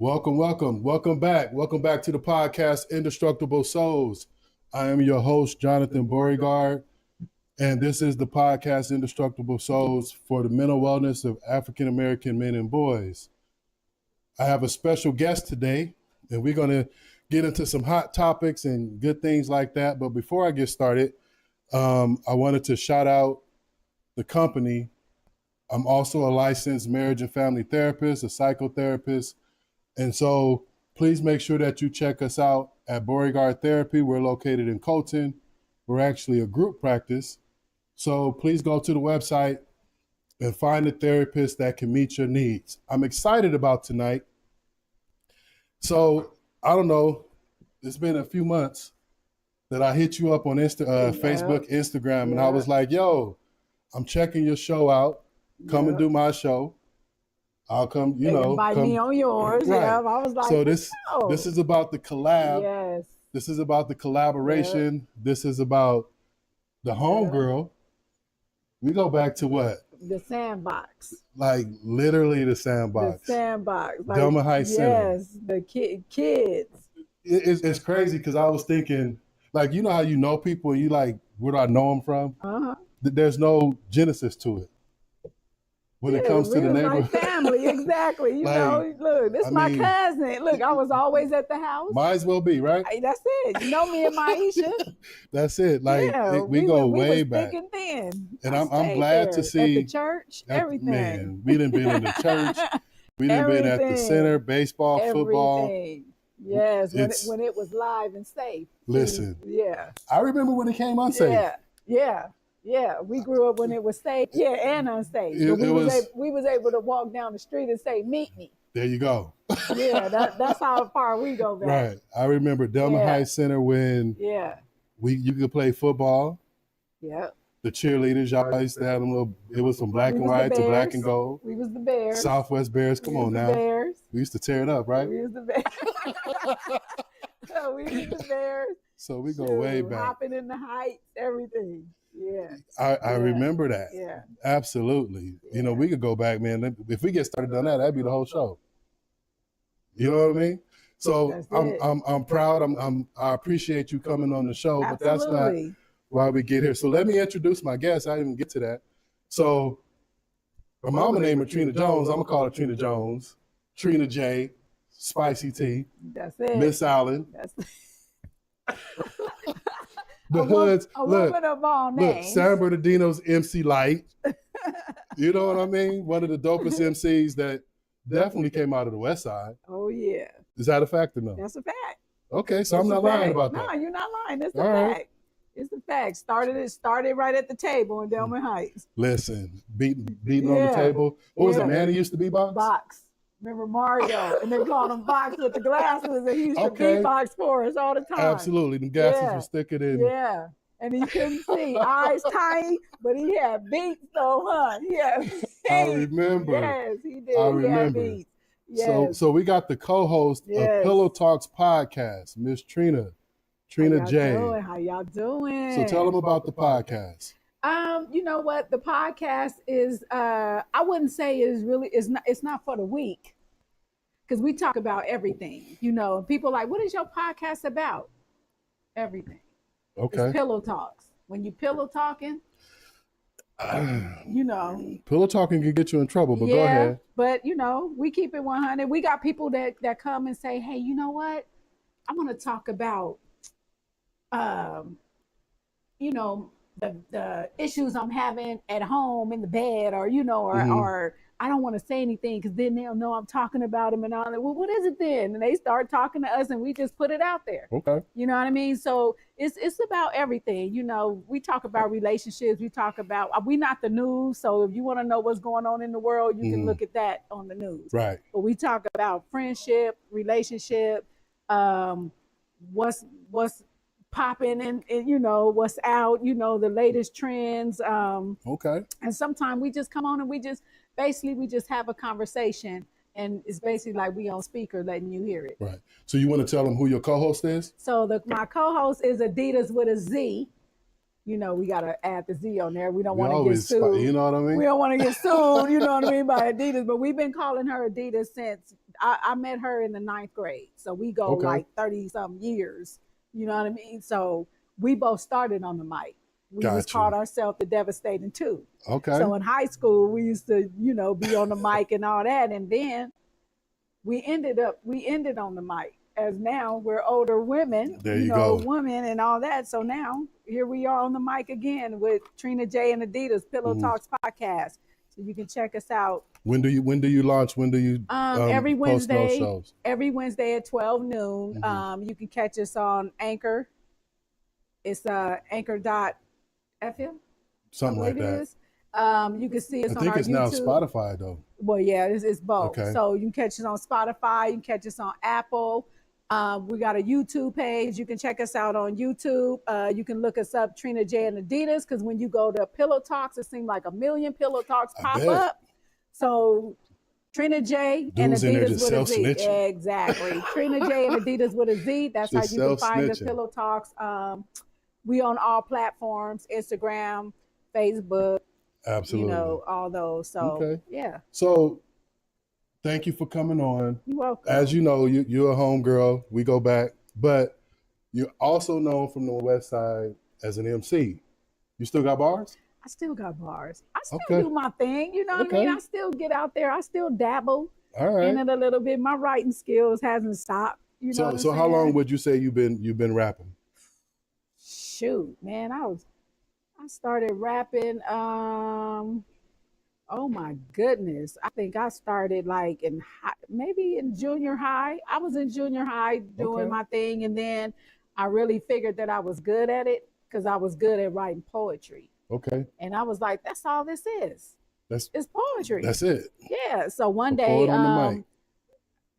Welcome back to the podcast, Indestructible Souls. I am your host, Jonathan Beauregard, and this is the podcast, Indestructible Souls, for the mental wellness of African-American men and boys. I have a special guest today, and we're going to get into some hot topics and good things like that. But before I get started, I wanted to shout out the company. I'm also a licensed marriage and family therapist, a psychotherapist. And so please make sure that you check us out at Beauregard Therapy. We're located in Colton. We're actually a group practice. So please go to the website and find a therapist that can meet your needs. I'm excited about tonight. So I don't know, it's been a few months that I hit you up on Facebook, Instagram, and I was like, yo, I'm checking your show out. Come and do my show. I'll come, invite me on yours. Right. Yeah, I was like, so this is about the collab. Yes. This is about the collaboration. Yeah. This is about the homegirl. We go back to what? The sandbox. Like literally the sandbox. The sandbox. Like, Delma Heights Center. Yes, the kids. It's crazy because I was thinking, like, you know how you know people and you like, where do I know them from? Uh-huh. There's no genesis to it. When it comes to the neighborhood. Like family, exactly. You know, look, this is my cousin. Look, I was always at the house. Might as well be, right? That's it. You know me and Maisha. That's it. Like, we go way back. Thick and thin. And I'm glad to see. At the church, everything. Man, we done been in the church. We done been at the center, baseball, football. Yes, when it was live and safe. Listen. Yeah. I remember when it came unsafe. Yeah, we grew up when it was safe, and unsafe. We was able to walk down the street and say, "Meet me." There you go. Yeah, that's how far we go back. Right. I remember Delma Heights Center when you could play football. Yeah. The cheerleaders, y'all used to have them it was from black and white to black and gold. We was the Bears. Southwest Bears, come on now. Bears. We used to tear it up, right? We was the Bears. So we was the Bears. So we go way back. Hopping in the heights, everything. Yeah. I remember that. Yeah. Absolutely. Yeah. You know, we could go back, man. If we get started on that, that'd be the whole show. You know what I mean? So I'm proud. I appreciate you coming on the show, but that's not why we get here. So let me introduce my guest. I didn't even get to that. So my mama name is Trina Jones. I'm gonna call her Trina Jones. Trina J, Spicy T. That's it. Miss Allen. That's the hoods. Woman of all names. Look, San Bernardino's MC Light. You know what I mean? One of the dopest MCs that definitely came out of the West Side. Oh yeah. Is that a fact or no? That's a fact. Okay, so I'm not lying about that. No, you're not lying. It's a fact. It's a fact. Started right at the table in Delma Heights. Listen, beating on the table. What was it, man? He used to be Box. Remember Mario? And they called him Box with the glasses, and he used to beatbox for us all the time. Absolutely. The glasses were sticking in. Yeah. And he couldn't see. Eyes tiny, but he had beats though, huh? Yeah. I remember. Yes, he did. I remember. He had beats. Yes. So we got the co-host of Pillow Talkz Podcast, Miss Trina J. How y'all doing? So tell them about the podcast. You know what? The podcast is, I wouldn't say it's not for the weak, because we talk about everything, and people like, what is your podcast about? Everything. Okay. It's Pillow Talkz. When you pillow talking, Pillow talking can get you in trouble, but go ahead. But, we keep it 100. We got people that come and say, hey, you know what? I want to talk about, the issues I'm having at home in the bed, or or I don't want to say anything because then they'll know I'm talking about them and all that. Well, what is it then? And they start talking to us and we just put it out there. Okay. You know what I mean? So it's about everything. We talk about relationships. We talk about, we're not the news. So if you want to know what's going on in the world, you can look at that on the news. Right. But we talk about friendship, relationship, what's popping and what's out, the latest trends. Okay. And sometimes we just come on and we just have a conversation, and it's basically like we on speaker letting you hear it. Right. So you want to tell them who your co-host is? So my co-host is Adidas with a Z. We got to add the Z on there. We don't want to get sued. You know what I mean? We don't want to get sued, you know what I mean, by Adidas. But we've been calling her Adidas since I met her in the 9th grade. So we go like 30 something years. You know what I mean? So we both started on the mic. We just called ourselves the Devastating Two. Okay. So in high school, we used to, be on the mic and all that. And then we ended on the mic. As now we're older women, there you go. women and all that. So now here we are on the mic again with Trina J and Adidas Pillow Talkz Podcast. So you can check us out. When do you launch? When do you every post those Wednesday? shows? Every Wednesday at 12 noon. You can catch us on Anchor. It's anchor.fm. Something like that. You can see us on our YouTube. I think it's now Spotify though. Well, yeah, it's both. Okay. So you can catch us on Spotify. You can catch us on Apple. We got a YouTube page. You can check us out on YouTube. You can look us up, Trina J and Adidas, because when you go to Pillow Talkz, it seems like a million Pillow Talkz pop up. So Trina J and Adidas with a Z. Exactly. Trina J and Adidas with a Z. That's how you can find us, Pillow Talkz. We on all platforms, Instagram, Facebook. Absolutely. All those. So, yeah. So, thank you for coming on. You're welcome. As you know, you're a homegirl. We go back. But you're also known from the West Side as an MC. You still got bars? I still got bars. I still do my thing. You know what I mean? I still get out there. I still dabble in it a little bit. My writing skills hasn't stopped. So how long would you say you've been rapping? Shoot, man, I started rapping. Oh my goodness! I think I started like maybe in junior high. I was in junior high doing my thing, and then I really figured that I was good at it because I was good at writing poetry. Okay. And I was like, that's all this is. It's poetry. That's it. Yeah. So one day,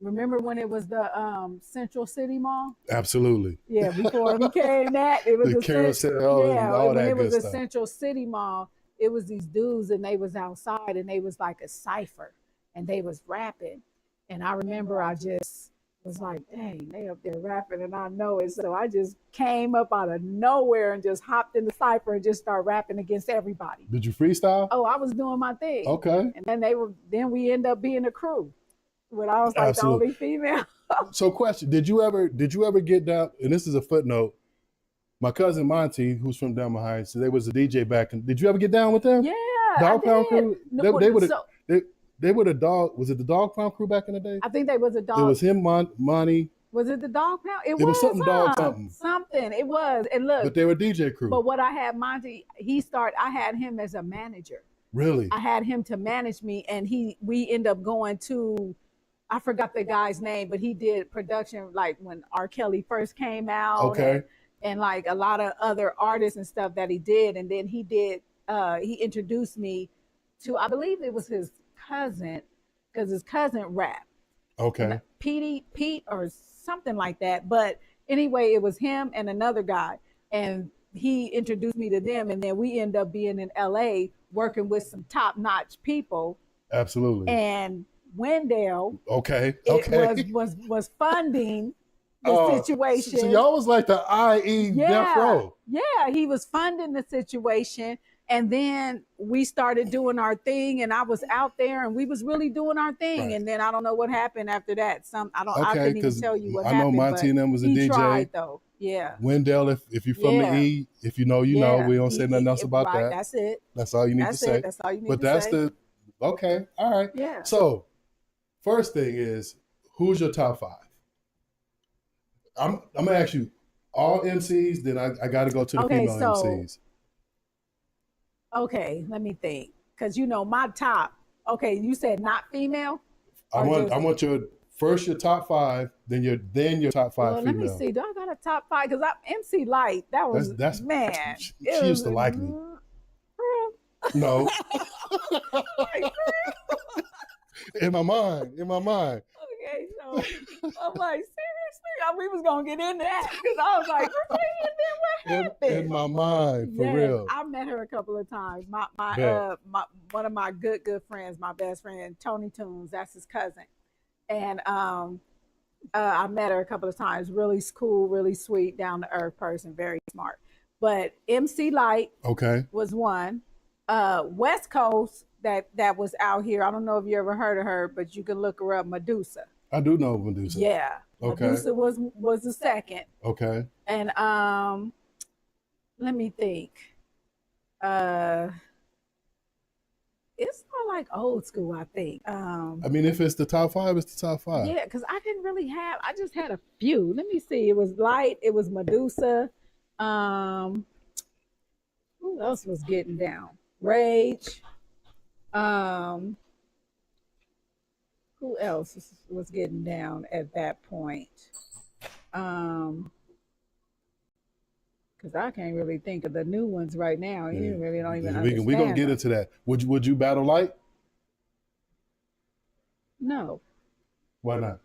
remember when it was the Central City Mall? Absolutely. Yeah, before it became that, it was the carousel and all that good stuff. When it was the Central City Mall, it was these dudes and they was outside and they was like a cipher and they was rapping. And I remember I just was like, dang, they up there rapping and I know it. So I just came up out of nowhere and just hopped in the cipher and just started rapping against everybody. Did you freestyle? Oh, I was doing my thing. Okay. And then we end up being a crew. When I was like the only female. So question, did you ever get down, and this is a footnote, my cousin Monty, who's from Delma Heights, so they was a DJ back in, did you ever get down with them? Yeah, Dog Pound Crew? No, they were the dog, was it the Dog Pound Crew back in the day? I think they was a dog. It was him, Monty. Was it the Dog Pound? It was something dog something. Something, it was, and look. But they were DJ crew. But what I had Monty, I had him as a manager. Really? I had him to manage me and we end up going to, I forgot the guy's name, but he did production like when R. Kelly first came out. Okay. And like a lot of other artists and stuff that he did. And then he introduced me to, I believe it was his cousin, because his cousin rapped. Okay. Pete or something like that. But anyway, it was him and another guy. And he introduced me to them. And then we end up being in LA working with some top-notch people. Absolutely. And Wendell, it was funding the situation. So y'all was like the IE Death Row. Yeah, he was funding the situation, and then we started doing our thing, and I was out there, and we was really doing our thing, right. And then I don't know what happened after that. I couldn't even tell you what happened. I know Monty and them was a DJ. Tried, though. Yeah. Wendell, if you're from the E, if you know, you know. We don't say nothing else about that. That's it. That's all you need to say. That's all you need to say. But that's okay. All right. Yeah. So. First thing is, who's your top 5? I'm gonna ask you all MCs. Then I got to go to the female MCs. Okay, let me think, because my top. Okay, you said not female. I want your top 5, then your top 5 well, female. Let me see. Do I got a top 5? Because I'm MC Light. That was man. She used to like me. No. In my mind. Okay, so I'm like, seriously? We was gonna get into that because I was like, what happened? In my mind, for real. I met her a couple of times. My one of my good friends, my best friend, Tony Tunes, that's his cousin, and I met her a couple of times. Really cool, really sweet, down to earth person, very smart. But MC Light, was one. West Coast. That was out here. I don't know if you ever heard of her, but you can look her up, Medusa. I do know Medusa. Yeah. Okay. Medusa was the second. Okay. And let me think. It's more like old school, I think. I mean, if it's the top 5, it's the top 5. Yeah, because I didn't really have. I just had a few. Let me see. It was Light. It was Medusa. Um, who else was getting down? Rage. Um, who else was getting down at that point? Because I can't really think of the new ones right now. You really don't even understand. We're gonna get into that. Would you battle Light? No. Why not?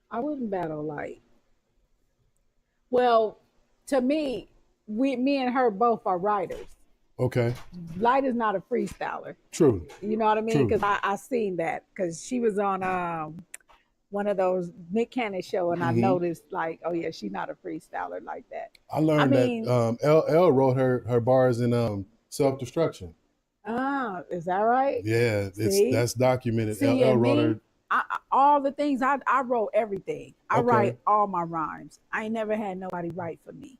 I wouldn't battle Light. Well, to me, me and her both are writers. Okay. Light is not a freestyler. True. You know what I mean? Because I seen that because she was on one of those Nick Cannon show, and I noticed like, oh yeah, she's not a freestyler like that. I learned that LL wrote her bars in Self-Destruction. Is that right? Yeah, that's documented. See, LL wrote her. All the things I wrote everything. I write all my rhymes. I ain't never had nobody write for me.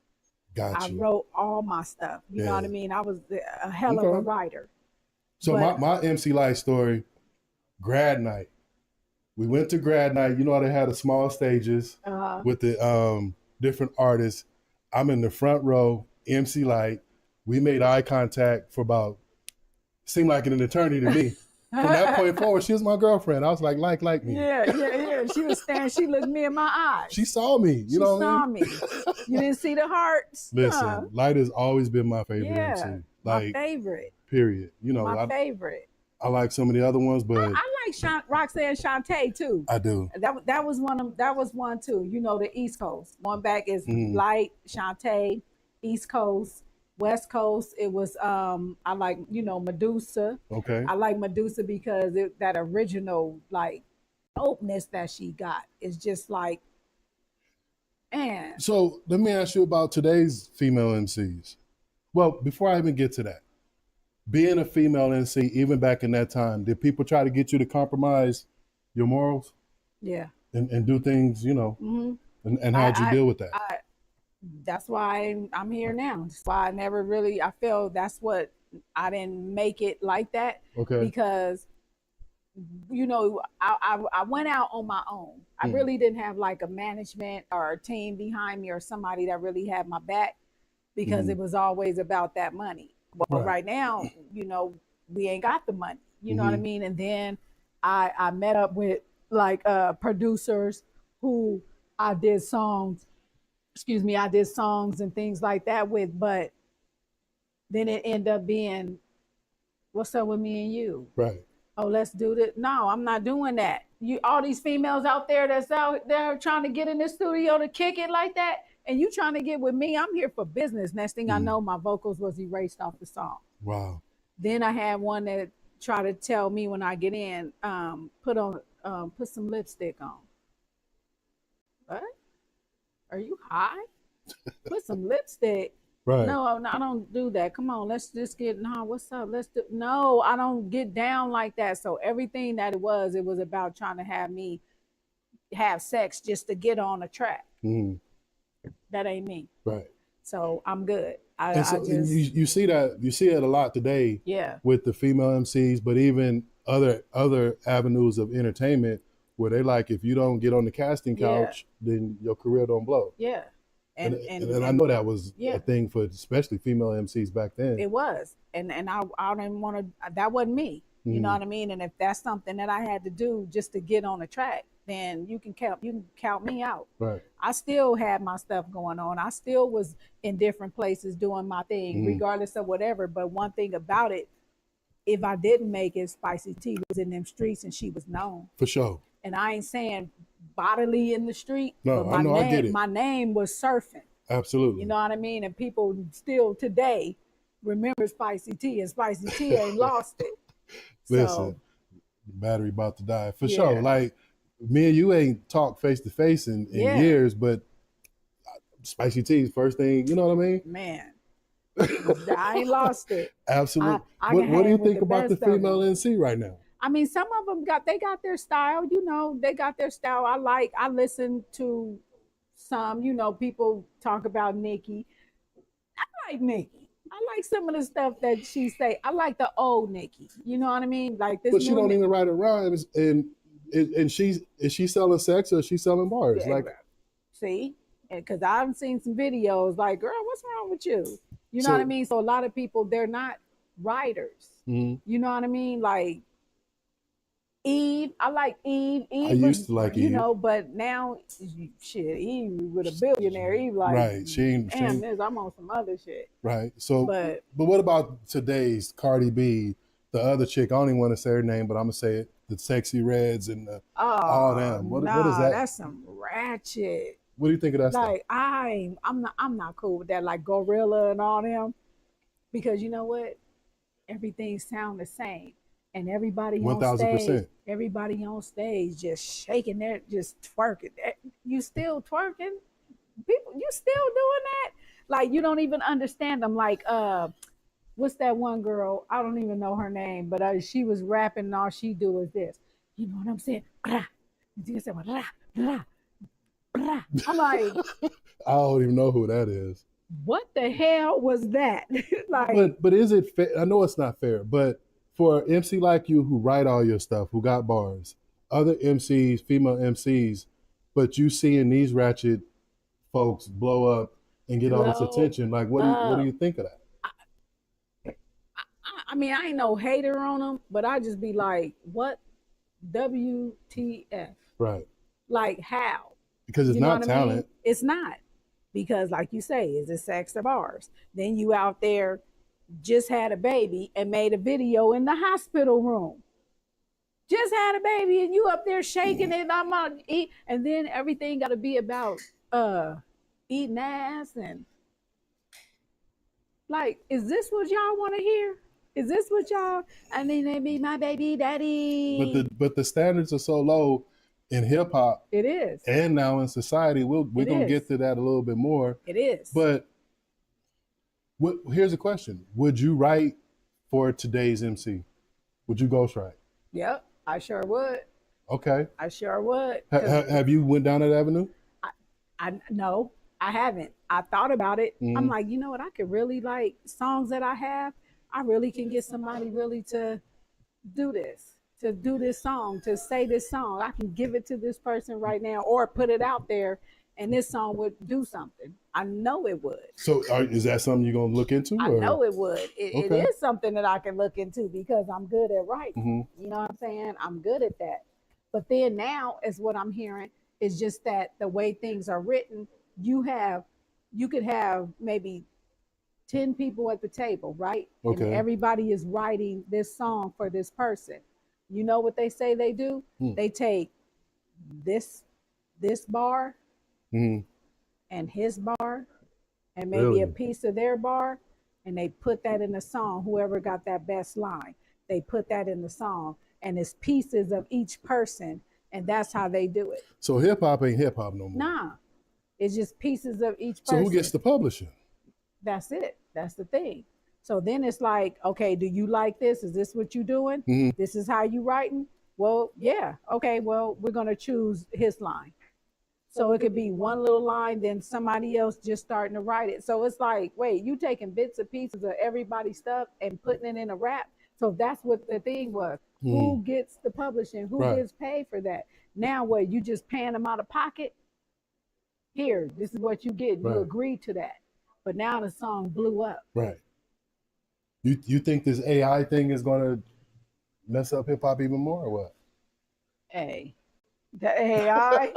Gotcha. I wrote all my stuff. You know what I mean? I was a hell of a writer. So my MC Light story, grad night. We went to grad night. You know how they had the small stages with the different artists. I'm in the front row, MC Light. We made eye contact for about, seemed like an eternity to me. From that point forward, she was my girlfriend. I was like me. Yeah. She was standing, she looked me in my eyes. She saw me. You know what I mean? She saw me. You didn't see the hearts? Listen, Light has always been my favorite MC. Like, my favorite. Period. You know, my favorite. I like some of the other ones, but I like Roxanne Shante too. I do. That was one too. You know, the East Coast. One back is Light, Shante, East Coast. West Coast, it was I like, Medusa. Okay. I like Medusa because that original like dopeness that she got is just like, man. So let me ask you about today's female MCs. Well, before I even get to that, being a female MC, even back in that time, did people try to get you to compromise your morals? Yeah. And do things, and how'd you deal with that? That's why I'm here now. That's why I feel that's what I didn't make it like that. Okay. Because, I went out on my own. I really didn't have like a management or a team behind me or somebody that really had my back because it was always about that money. Well, right now, we ain't got the money. You know what I mean? And then I met up with like producers who I did songs and things like that with, but then it ended up being, what's up with me and you? Right. Oh, let's do this. No, I'm not doing that. All these females out there that's out there trying to get in the studio to kick it like that, and you trying to get with me, I'm here for business. Next thing I know, my vocals was erased off the song. Wow. Then I had one that tried to tell me when I get in, put some lipstick on. What? Are you high? Put some lipstick. Right. No, I don't do that. Come on, let's just get, what's up? No, I don't get down like that. So everything that it was about trying to have me have sex just to get on a track. That ain't me. Right. So I'm good. You see it a lot today. Yeah. With the female MCs, but even other avenues of entertainment where they like, if you don't get on the casting couch, then your career don't blow. Yeah. And I know that was a thing for especially female MCs back then. It was. And I didn't want to, that wasn't me. You know what I mean? And if that's something that I had to do just to get on the track, then you can count me out. Right. I still had my stuff going on. I still was in different places doing my thing, regardless of whatever. But one thing about it, if I didn't make it, Spicy T was in them streets and she was known. For sure. And I ain't saying bodily in the street. No, but I get it. My name was surfing. Absolutely. You know what I mean? And people still today remember Spicy T, and Spicy T ain't lost it. Listen, the battery about to die. For sure. Like, me and you ain't talked face to face in years, but Spicy T's first thing, you know what I mean? Man, I ain't lost it. Absolutely. What do you think about the female MC right now? I mean, some of them got their style, they got their style. I listen to some, people talk about Nikki. I like Nikki. I like some of the stuff that she say. I like the old Nikki. You know what I mean? Like this But she new don't Nikki. even write her rhymes, and is she selling sex or is she selling bars? Yeah, Like, see, and because I've seen some videos, like, girl, what's wrong with you? You know what I so mean? So a lot of people, they're not writers. mhm. You know what I mean? Like Eve, I like Eve. I Eve used was, to like Eve. but now, shit, Eve with a billionaire. Eve like, Right. She ain't damn, this, I'm on some other shit. right. So, But but what about today's Cardi B, the other chick? I don't even want to say her name, but I'm gonna say it. The Sexy Reds and all oh them. What is nah, that? that's some ratchet. What do you think of that stuff? Like I'm not cool with that. Like Gorilla and all them, because you know what? Everything sound the same, and One thousand percent. everybody on stage just shaking their, just twerking. You still twerking? People, you still doing that? Like you don't even understand them. Like what's that one girl? I don't even know her name, but she was rapping and all she do is this. You know what I'm saying? I'm like, I don't even know who that is. what the hell was that? Like, But is it fair? I know it's not fair, but for an MC like you who write all your stuff, who got bars, other MCs, female MCs, but you seeing these ratchet folks blow up and get all this blow attention, like what do up. you think of that? I mean, I ain't no hater on them, but I just be like, what? WTF? Right. Like, how? Because it's You know not what I mean? talent. It's not. Because, like you say, is it sex or bars? Then you out there just had a baby and made a video in the hospital room. Just had a baby and you up there shaking it. I'm gonna eat, and then everything got to be about eating ass and like, is this what y'all want to hear? Is this what y'all? I mean, they be my baby daddy. But the standards are so low in hip hop It is. and now in society. We're gonna get to that a little bit more. It is. But here's a question: would you write for today's MC? Would you ghostwrite? Yep, I sure would. Okay. I sure would. Have you went down that avenue? I no, I haven't. I thought about it. Mhm. I'm like, you know what? I could really like songs that I have. I really can get somebody really to do this, to do this song, to say this song. I can give it to this person right now, or put it out there, and this song would do something. I know it would. So is that something you're gonna look into? I know it would. It Okay. is something that I can look into because I'm good at writing. Mhm. You know what I'm saying? I'm good at that. But then now, is what I'm hearing is just that the way things are written, you could have maybe 10 people at the table, right? Okay. And everybody is writing this song for this person. You know what they say they do? They take this bar Mhm. and his bar and maybe Really? a piece of their bar, and they put that in the song. Whoever got that best line, they put that in the song, and it's pieces of each person, and that's how they do it. So hip hop ain't hip hop no more. Nah, it's just pieces of each person. So who gets the publishing? That's it. That's the thing. So then it's like, okay, do you like this? Is this what you doing? Mhm. This is how you writing? Well, yeah. Okay, well, we're gonna choose his line. So it could be one little line, then somebody else just starting to write it. So it's like, wait, you taking bits and pieces of everybody's stuff and putting it in a rap. So that's what the thing was. Who gets the publishing? Who gets paid for that? Now what? You just paying them out of pocket? Here, this is what you get. You agreed to that. But now the song blew up. Right. You think this AI thing is gonna mess up hip hop even more or what? Hey, the AI.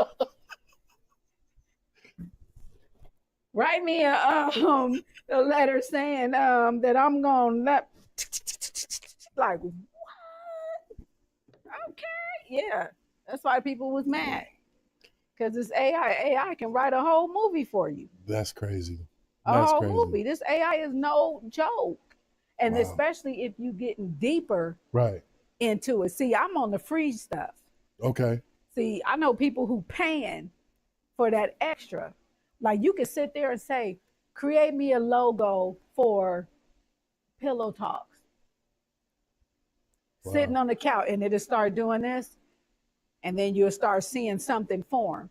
Write me a letter saying that I'm gonna let like what? Okay, yeah. That's why people was mad. Because this AI can write a whole movie for you. That's crazy. A whole movie. This AI is no joke. And especially if you getting deeper into it. See, I'm on the free stuff. Okay. See, I know people who paying for that extra. Like you can sit there and say, create me a logo for Pillow Talkz. sitting on the couch, and it'll start doing this, and then you'll start seeing something form,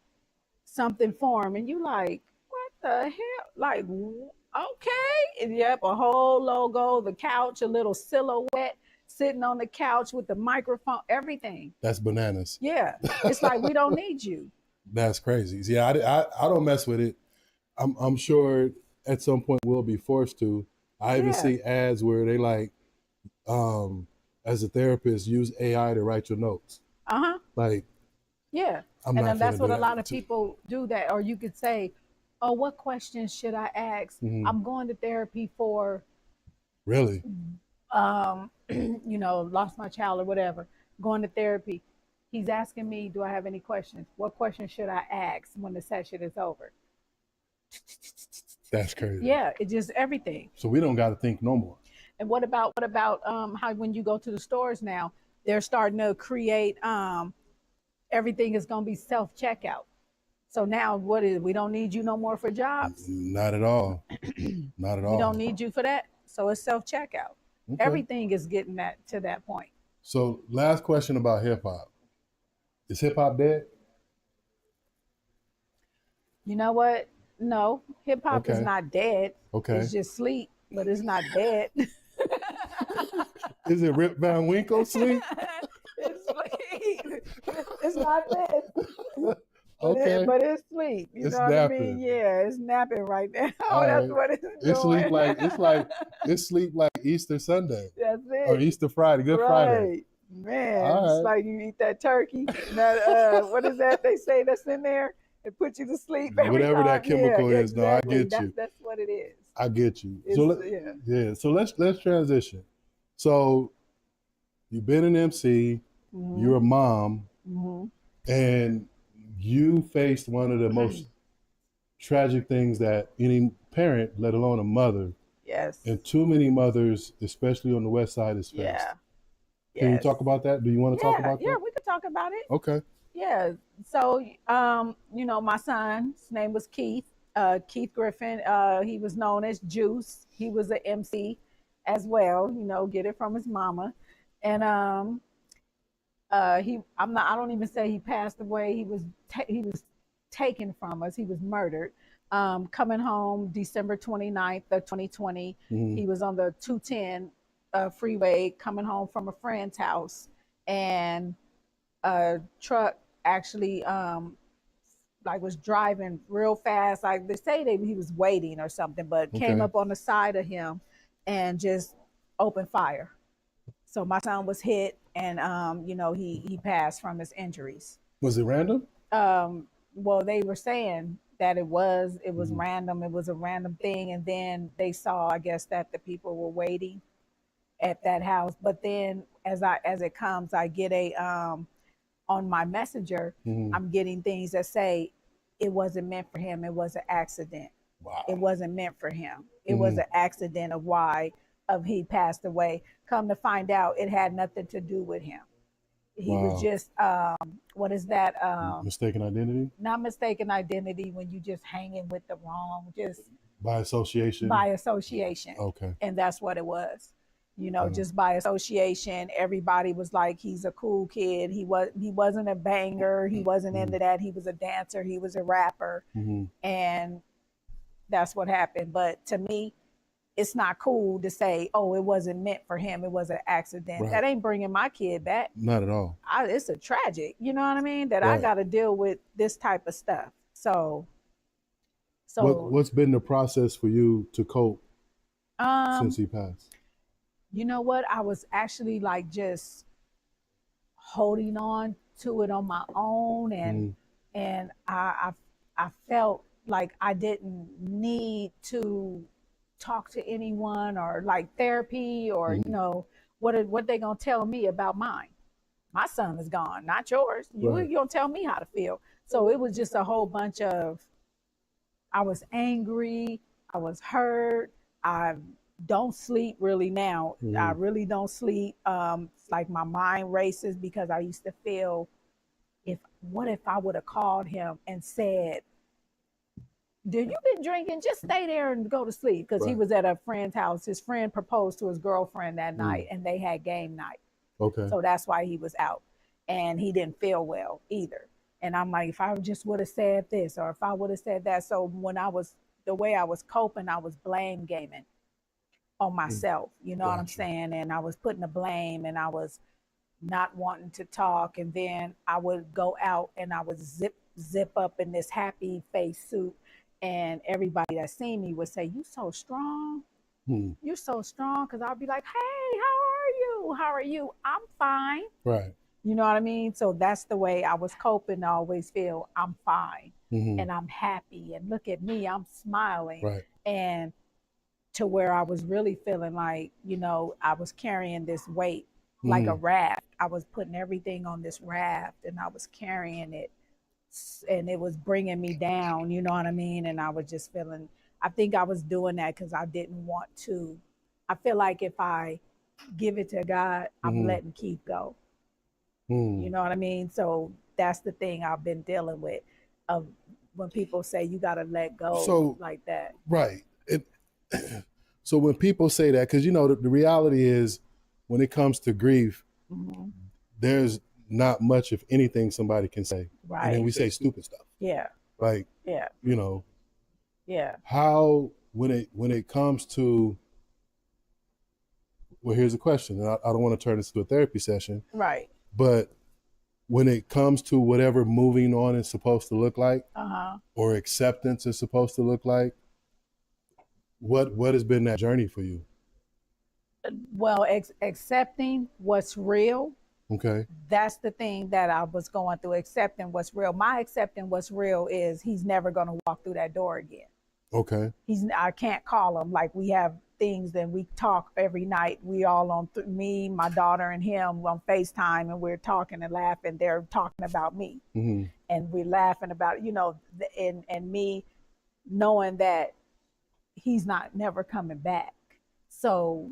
and you like, what the hell? Like, okay, and yep, a whole logo, the couch, a little silhouette sitting on the couch with the microphone, everything. That's bananas. Yeah, it's like we don't need you. That's crazy. Yeah, I don't mess with it. I'm sure at some point we'll be forced to. I even see ads where they like, as a therapist, use AI to write your notes. Like, yeah, and then that's what a lot of people do. That, or you could say, oh, what questions should I ask? I'm going to therapy for, really, you know, lost my child or whatever. Going to therapy. He's asking me, do I have any questions? What questions should I ask when the session is over? That's crazy. Yeah, it's just everything. So we don't got to think no more. And what about how when you go to the stores now, they're starting to create everything is going to be self-checkout. So now we don't need you no more for jobs? Not at all. Not at all. We don't need you for that. So it's self-checkout. Okay. Everything is getting to that point. So last question about hip hop. Is hip hop dead? You know what? No, hip hop is not dead. Okay. It's just sleep, but it's not dead. Is it Rip Van Winkle sleep? It's sleep. It's not dead. Okay. But it's sleep. You know what I mean? Yeah, it's napping right now. That's what it's doing. It's sleep like Easter Sunday. That's it. Or Easter Friday, Good Friday. Man, it's like you eat that turkey. That, what is that they say that's in there? It puts you to sleep every Whatever time. that chemical is, exactly. no, I get you. That's what it is. I get you. So let's transition. So you've been an MC, you're a mom, and you faced one of the most tragic things that any parent, let alone a mother, and too many mothers, especially on the West Side, is faced. Yeah. Can you talk about that? Do you want to talk about that? Yeah, we could talk about it. Okay. Yeah. So, you know, my son's name was Keith Griffin. He was known as Juice. He was an MC as well, you know, get it from his mama. And I don't even say he passed away. He was taken from us. He was murdered. Coming home December 29th of 2020, he was on the 210 freeway coming home from a friend's house, and a truck actually was driving real fast. Like they say he was waiting or something, but came up on the side of him and just opened fire. So my son was hit, and you know, he passed from his injuries. Was it random? Well, they were saying that it was random. It was a random thing, and then they saw, I guess, that the people were waiting at that house. But then as it comes, I get on my messenger, I'm getting things that say it wasn't meant for him. It was an accident. Wow. It wasn't meant for him. It was an accident of why he passed away. Come to find out, it had nothing to do with him. He was just, what is that? Mistaken identity? Not mistaken identity, when you just hanging with the wrong, just by association. By association. Okay. And that's what it was. You know, just by association, everybody was like, he's a cool kid. He wasn't a banger. He wasn't into that. He was a dancer. He was a rapper. And that's what happened. But to me, it's not cool to say, oh, it wasn't meant for him. It was an accident. Right. That ain't bringing my kid back. Not at all. It's a tragic, you know what I mean? That I got to deal with this type of stuff. So what's been the process for you to cope since he passed? You know what? I was actually like just holding on to it on my own, and I felt like I didn't need to talk to anyone or like therapy or you know what they gonna tell me about mine. My son is gone, not yours. You gonna tell me how to feel. So it was just a whole bunch of, I was angry, I was hurt, I don't sleep really now. I really don't sleep. It's like my mind races because I used to feel, what if I would have called him and said, "Did you been drinking? Just stay there and go to sleep." Because he was at a friend's house. His friend proposed to his girlfriend that night, and they had game night. Okay. So that's why he was out. And he didn't feel well either. And I'm like, if I just would have said this or if I would have said that. So the way I was coping, I was blame gaming on myself. You know what I'm saying? And I was putting the blame and I was not wanting to talk. And then I would go out and I would zip up in this happy face suit. And everybody that seen me would say, "You so strong. You're so strong." Because I'll be like, "Hey, how are you? How are you? I'm fine." Right. You know what I mean? So that's the way I was coping. I always feel I'm fine and I'm happy. And look at me, I'm smiling. Right. And to where I was really feeling like, you know, I was carrying this weight like a raft. I was putting everything on this raft and I was carrying it and it was bringing me down, you know what I mean? And I was just feeling, I think I was doing that because I didn't want to. I feel like if I give it to God, I'm letting Keith go. You know what I mean? So that's the thing I've been dealing with of when people say you got to let go like that. Right. So when people say that, because, you know, the reality is when it comes to grief, there's not much, if anything, somebody can say. Right. And then we say stupid stuff. Yeah. Like, yeah. You know, yeah. How, when it comes to, well, here's a question. And I don't want to turn this into a therapy session. Right. But when it comes to whatever moving on is supposed to look like, or acceptance is supposed to look like, what has been that journey for you? Well, accepting what's real. Okay. That's the thing that I was going through, accepting what's real. My accepting what's real is he's never going to walk through that door again. Okay. I can't call him. Like, we have things that we talk every night. We all on me, my daughter and him on FaceTime, and we're talking and laughing. They're talking about me and we're laughing about, you know, and me knowing that he's never coming back. So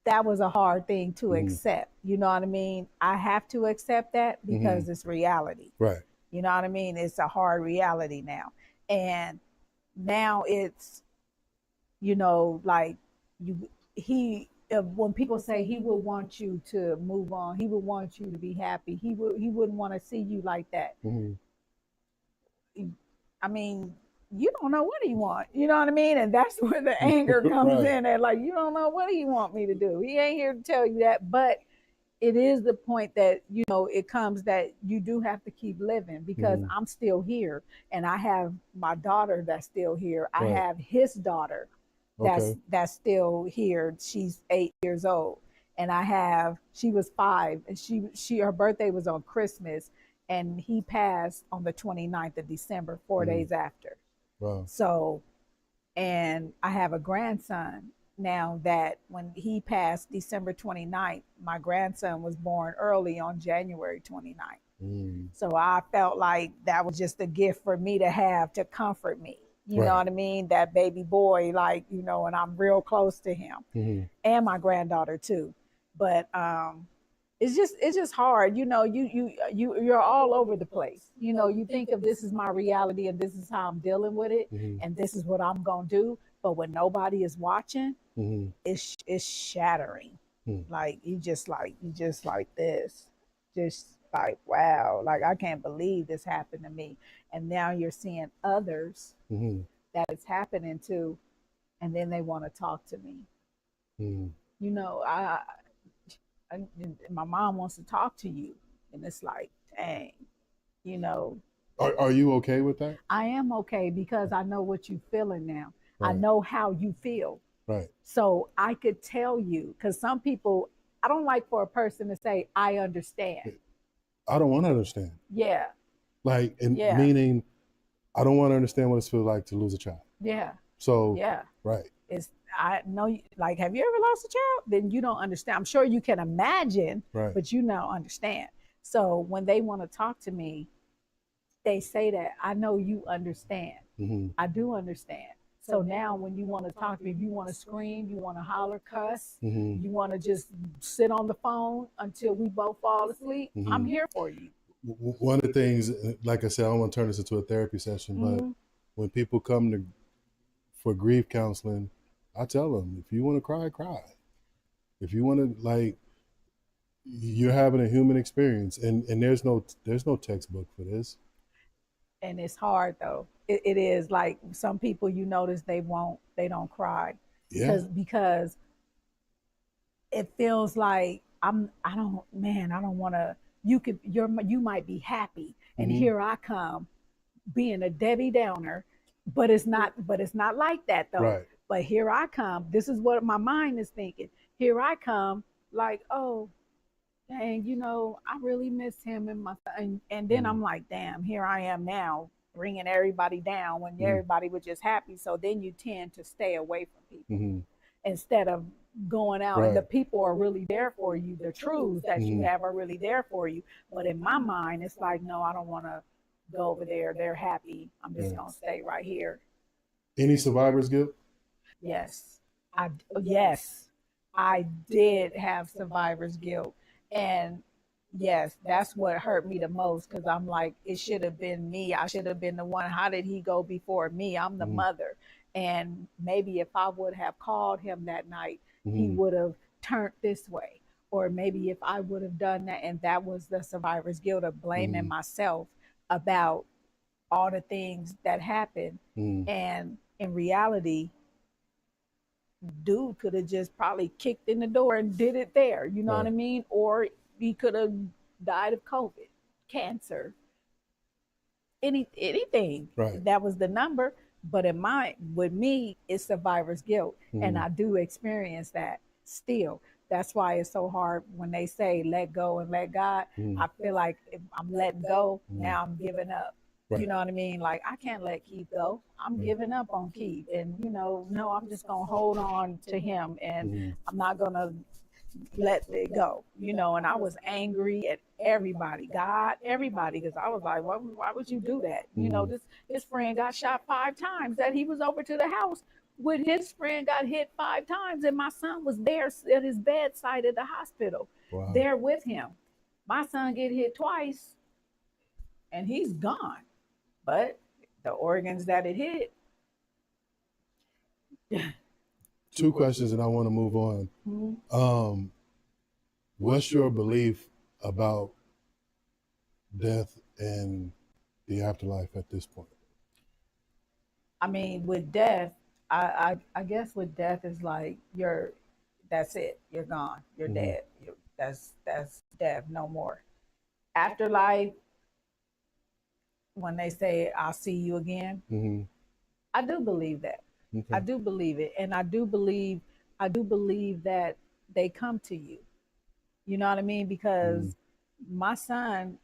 that was a hard thing to accept. You know what I mean? I have to accept that because it's reality. Right. You know what I mean? It's a hard reality now. And now it's, you know, like when people say he would want you to move on, he would want you to be happy. He wouldn't want to see you like that. I mean, you don't know what he wants. You know what I mean? And that's where the anger comes in. And like, you don't know what he want me to do. He ain't here to tell you that. But it is the point that, you know, it comes that you do have to keep living because I'm still here. And I have my daughter that's still here. I have his daughter that's still here. She's 8 years old. And she was 5. And her birthday was on Christmas. And he passed on the 29th of December, 4 days after. Wow. So, and I have a grandson now that when he passed December 29th, my grandson was born early on January 29th. So I felt like that was just a gift for me to have to comfort me. You know what I mean? That baby boy, like, you know, and I'm real close to him and my granddaughter too. But, it's just hard. You know, you're all over the place. You know, you think of this is my reality and this is how I'm dealing with it and this is what I'm going to do. But when nobody is watching, it's shattering. Like, you just like this, just like, wow, like, I can't believe this happened to me. And now you're seeing others that it's happening to, and then they want to talk to me. You know, my mom wants to talk to you, and it's like, dang, you know. Are you okay with that? I am okay because I know what you're feeling now. I know how you feel. Right. So I could tell you, because some people, I don't like for a person to say, I understand. I don't want to understand. Yeah. Like, meaning, I don't want to understand what it feels like to lose a child. Yeah. So, right. I know, like, have you ever lost a child? Then you don't understand. I'm sure you can imagine, but you don't understand. So when they want to talk to me, they say that, I know you understand. I do understand. So now when you want to talk to me, if you want to scream, you want to holler, cuss, you want to just sit on the phone until we both fall asleep, I'm here for you. One of the things, like I said, I don't want to turn this into a therapy session, but when people come for grief counseling, I tell them, if you want to cry, cry. If you want to, like, you're having a human experience, and there's no textbook for this. And it's hard though. It is like some people you notice they don't cry Yeah. because it feels like I don't want to. You might be happy, and here I come being a Debbie Downer, but it's not like that though. Right. But here I come. This is what my mind is thinking. Here I come, like, oh, dang, I really miss him and and then I'm like, damn, here I am now bringing everybody down when everybody was just happy. So then you tend to stay away from people instead of going out. Right. And the people are really there for you. The truths that you have are really there for you. But in my mind, it's like, no, I don't want to go over there. They're happy. I'm just gonna stay right here. Any survivor's guilt? Yes, I did have survivor's guilt, and yes, that's what hurt me the most because I'm like, it should have been me. I should have been the one. How did he go before me? I'm the mother, and maybe if I would have called him that night, he would have turned this way, or maybe if I would have done that, and that was the survivor's guilt of blaming myself about all the things that happened, and in reality dude could have just probably kicked in the door and did it there. You know what I mean? Or he could have died of COVID, cancer, anything. Right. That was the number. But with me, it's survivor's guilt. And I do experience that still. That's why it's so hard when they say let go and let God. I feel like if I'm letting go, now I'm giving up. Right. You know what I mean? Like, I can't let Keith go. I'm giving up on Keith. And, no, I'm just going to hold on to him. And I'm not going to let it go, and I was angry at everybody, God, everybody, because I was like, why would you do that? His friend got shot 5 times, that he was over to the house with his friend got hit 5 times, and my son was there at his bedside at the hospital, there with him. My son get hit twice, and he's gone. But the organs that it hit. 2 questions, and I want to move on. What's your belief about death and the afterlife at this point? I mean, with death, I guess with death is like that's it. You're gone. You're dead. That's death. No more. Afterlife, when they say I'll see you again, I do believe that. Okay. I do believe it, and I do believe that they come to you. You know what I mean? Because my son,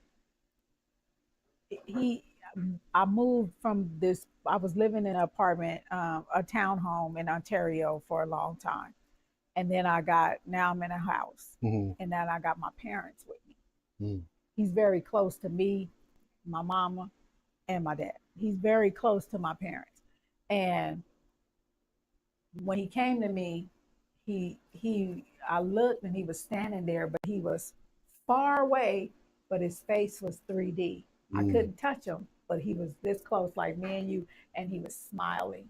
I moved from this. I was living in an apartment, a townhome in Ontario for a long time, and then now I'm in a house, and then I got my parents with me. He's very close to me, my mama, and my dad. He's very close to my parents, and when he came to me, I looked and he was standing there, but he was far away, but his face was 3D. I couldn't touch him, but he was this close, like me and you, and he was smiling.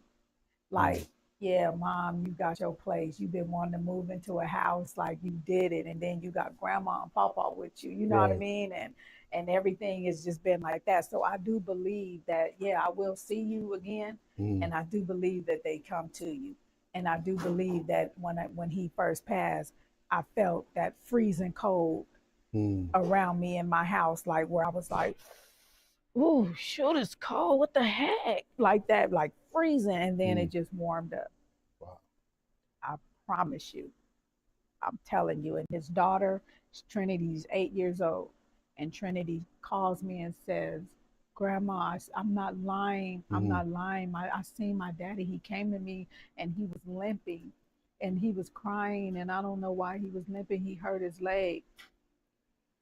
Like, yeah, Mom, you got your place. You've been wanting to move into a house, like you did it, and then you got Grandma and Papa with you. You know what I mean? And everything has just been like that. So I do believe that, yeah, I will see you again, and I do believe that they come to you. And I do believe that when he first passed, I felt that freezing cold around me in my house, like where I was like, ooh, shoot, it's cold. What the heck? Like that, like freezing. And then it just warmed up. Wow. I promise you. I'm telling you. And his daughter, Trinity's 8 years old. And Trinity calls me and says, Grandma, I'm not lying. I'm not lying. I seen my daddy. He came to me and he was limping and he was crying. And I don't know why he was limping. He hurt his leg.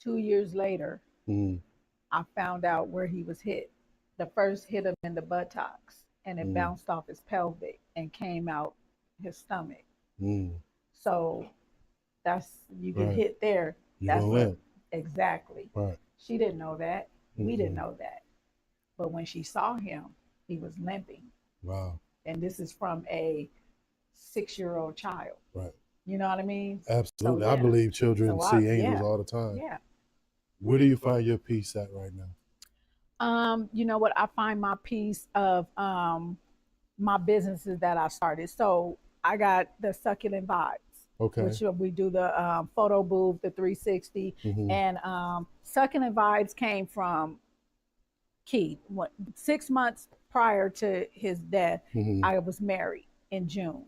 2 years later, I found out where he was hit. The first hit him in the buttocks and it bounced off his pelvic and came out his stomach. So you get hit there. Exactly. Right. She didn't know that. We didn't know that. But when she saw him, he was limping. Wow. And this is from a 6-year-old child. Right. You know what I mean? Absolutely. So, I yeah. believe children So see angels all the time. Yeah. Where do you find your peace at right now? You know what? I find my piece of my businesses that I started. So I got the Succulent Vibes, Okay. which we do the photo booth, the 360, and Succulent Vibes came from Keith. 6 months prior to his death, I was married in June,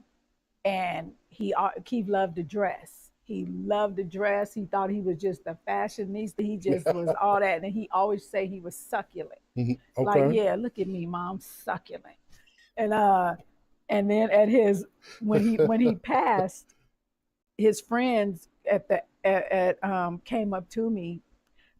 and Keith loved to dress. He loved to dress. He thought he was just a fashionista. He just was all that, and he always say he was succulent. Okay. Like, yeah, look at me, mom, succulent. And then at his when he passed, his friends came up to me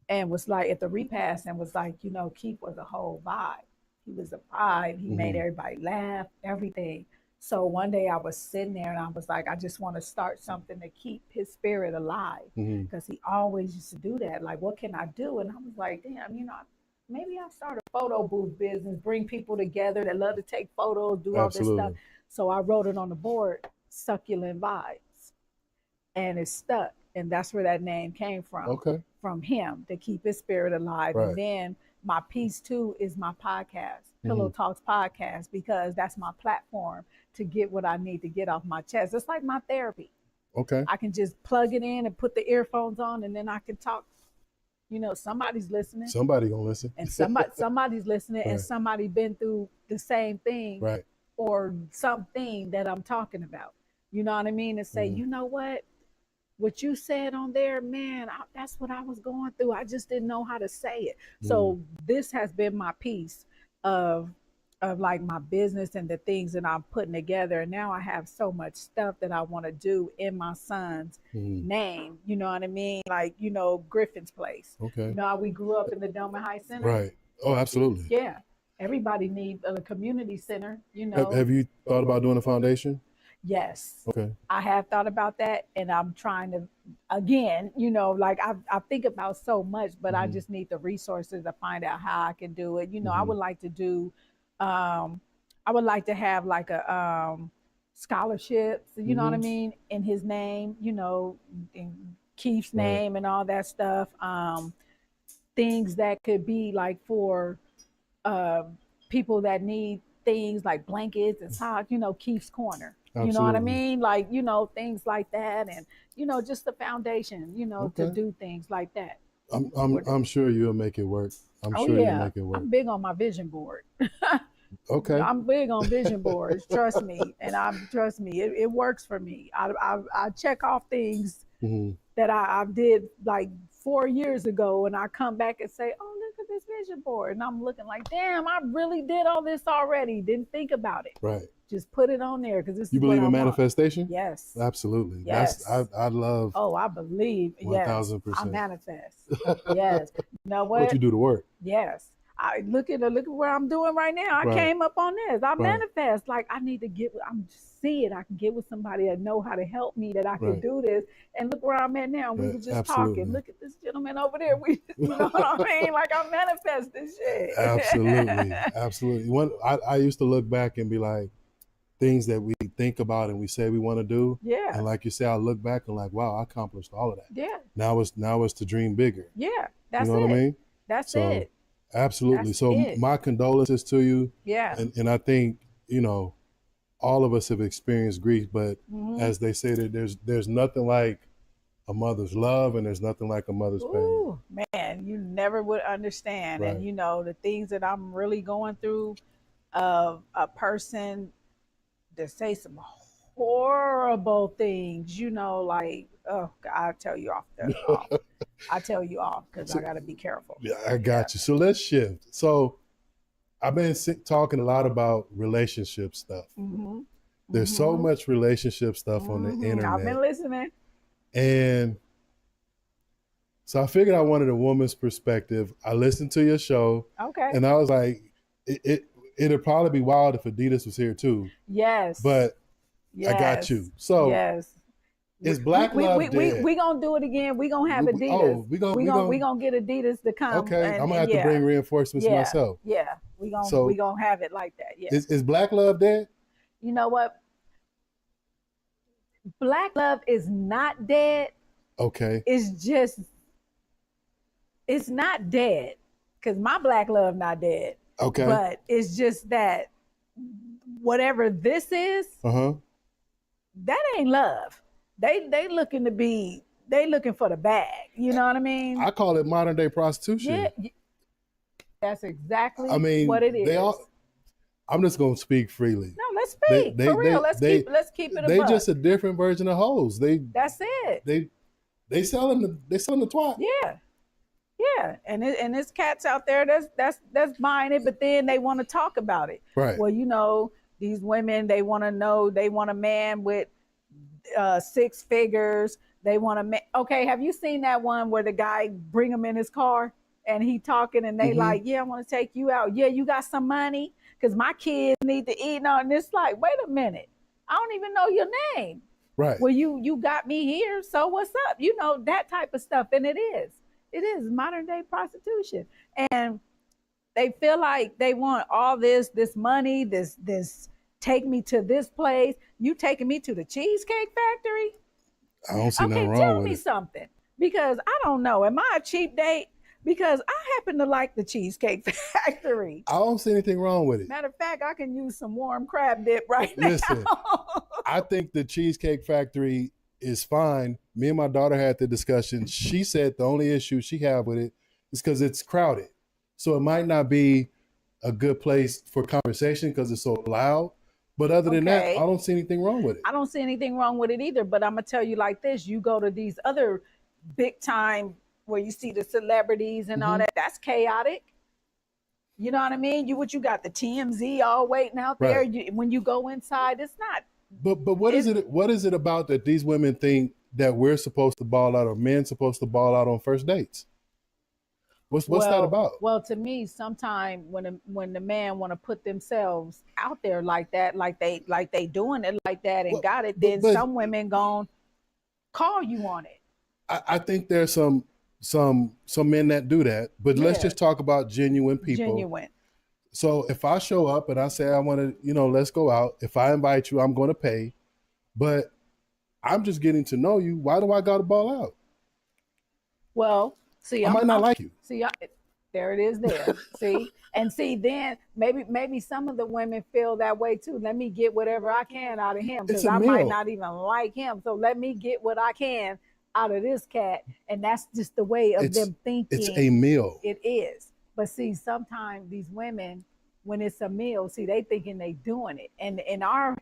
and was like at the repast and was like, you know, Keith was a whole vibe. He was a vibe. He made everybody laugh, everything. So one day I was sitting there and I was like, I just want to start something to keep his spirit alive, because he always used to do that. Like, what can I do? And I was like, damn, you know, maybe I'll start a photo booth business, bring people together that love to take photos, do all this stuff. So I wrote it on the board, Succulent Vibes, and it stuck. And that's where that name came from. Okay. From him, to keep his spirit alive. Right. And then my piece too is my podcast, Pillow Talkz Podcast, because that's my platform to get what I need to get off my chest. It's like my therapy. Okay. I can just plug it in and put the earphones on, and then I can talk. You know, somebody's listening. Somebody gonna listen. And somebody's listening, right. And somebody been through the same thing, right? Or something that I'm talking about. You know what I mean? And say, you know what you said on there, man, that's what I was going through. I just didn't know how to say it. So this has been my piece of like my business and the things that I'm putting together. And now I have so much stuff that I want to do in my son's name. You know what I mean? Like, you know, Griffin's Place. Okay. You know how we grew up in the Doma High Center? Right. Oh, absolutely. Yeah. Everybody needs a community center, you know. Have you thought about doing a foundation? Yes. Okay. I have thought about that, and I'm trying to, again, you know, like I think about so much, but I just need the resources to find out how I can do it. You know, I would like to do, I would like to have like a scholarships, you know what I mean, in his name, you know, in Keith's name and all that stuff. Things that could be like for people that need things like blankets and socks, you know, Keith's Corner. Absolutely. You know what I mean? Like, you know, things like that. And, you know, just the foundation, you know, to do things like that. I'm sure you'll make it work. I'm sure you'll make it work. I'm big on my vision board. Okay. I'm big on vision boards. Trust me. And trust me, it works for me. I check off things that I did like 4 years ago, and I come back and say, oh, look at this vision board. And I'm looking like, damn, I really did all this already. Didn't think about it. Right. Just put it on there, because this. You believe in manifestation? Yes. Absolutely. Yes. I love. Oh, I believe. 1000%. Yes. I manifest. Yes. You know what? But you do the work. Yes. I look at where I'm doing right now. I came up on this. I manifest. Like, I need to I'm just see it. I can get with somebody that know how to help me, that I can do this. And look where I'm at now. We were just talking. Look at this gentleman over there. You know what I mean? Like, I manifest this shit. Absolutely. Absolutely. I used to look back and be like, things that we think about and we say we want to do. Yeah. And like you say, I look back and like, wow, I accomplished all of that. Yeah. Now it's to dream bigger. Yeah. That's it. You know what I mean? That's it. Absolutely. My condolences to you. Yeah. And I think, you know, all of us have experienced grief, but as they say, that there's nothing like a mother's love, and there's nothing like a mother's pain. Ooh, man, you never would understand. Right. And you know, the things that I'm really going through, of a person that say some horrible things, you know, like, oh, I'll tell you off. I tell you off, because I got to be careful. Yeah, I got you. So let's shift. So I've been talking a lot about relationship stuff. There's so much relationship stuff on the internet. I've been listening. And so I figured I wanted a woman's perspective. I listened to your show. Okay. And I was like, it'd probably be wild if Adidas was here too. Yes. But I got you. So yes. Is Black Love dead? We gonna do it again. We gonna have Adidas. We gonna get Adidas to come. Okay, I'm gonna have to bring reinforcements myself. Yeah, we gonna have it like that. Yeah. Is Black Love dead? You know what? Black love is not dead. Okay. It's not dead, because my black love not dead. Okay. But it's just that whatever this is, that ain't love. They looking for the bag. You know what I mean? I call it modern day prostitution. Yeah, that's exactly what it is. I'm just gonna speak freely. No, let's speak for real. Let's keep it. They just a different version of hoes. That's it. They selling the twat. Yeah, and there's cats out there that's buying it, but then they want to talk about it. Right. Well, these women, they want a man with 6 figures. They want a man. Okay, have you seen that one where the guy bring him in his car and he talking and they like, yeah, I want to take you out. Yeah, you got some money because my kids need to eat. And it's like, wait a minute, I don't even know your name. Right. Well, you got me here, so what's up? That type of stuff, and it is modern day prostitution, and they feel like they want all this money, this take me to this place. You taking me to the Cheesecake Factory? I don't see nothing wrong with it. Tell me something, because I don't know. Am I a cheap date? Because I happen to like the Cheesecake Factory. I don't see anything wrong with it. Matter of fact, I can use some warm crab dip right now. Listen, I think the Cheesecake Factory is fine. Me and my daughter had the discussion. She said the only issue she had with it is because it's crowded. So it might not be a good place for conversation because it's so loud. But other than that, I don't see anything wrong with it. I don't see anything wrong with it either. But I'm going to tell you like this. You go to these other big time where you see the celebrities and all that. That's chaotic. You know what I mean? You got the TMZ all waiting out there. Right. When you go inside, it's not. But what is it about that these women think that we're supposed to ball out or men supposed to ball out on first dates? What's that about? Well, to me, sometimes when the man want to put themselves out there like that, like they doing it like that and got it, then some women gon' call you on it. I think there's some men that do that, but let's just talk about genuine people. Genuine. So if I show up and I say I want to, let's go out. If I invite you, I'm going to pay, but I'm just getting to know you. Why do I got to ball out? Well, see, I might not like you. See, there it is. There, see, and see. Then maybe some of the women feel that way too. Let me get whatever I can out of him because I might not even like him. So let me get what I can out of this cat, and that's just the way of them thinking. It's a meal. It is. But see, sometimes these women, when it's a meal, see, they thinking they doing it. And in our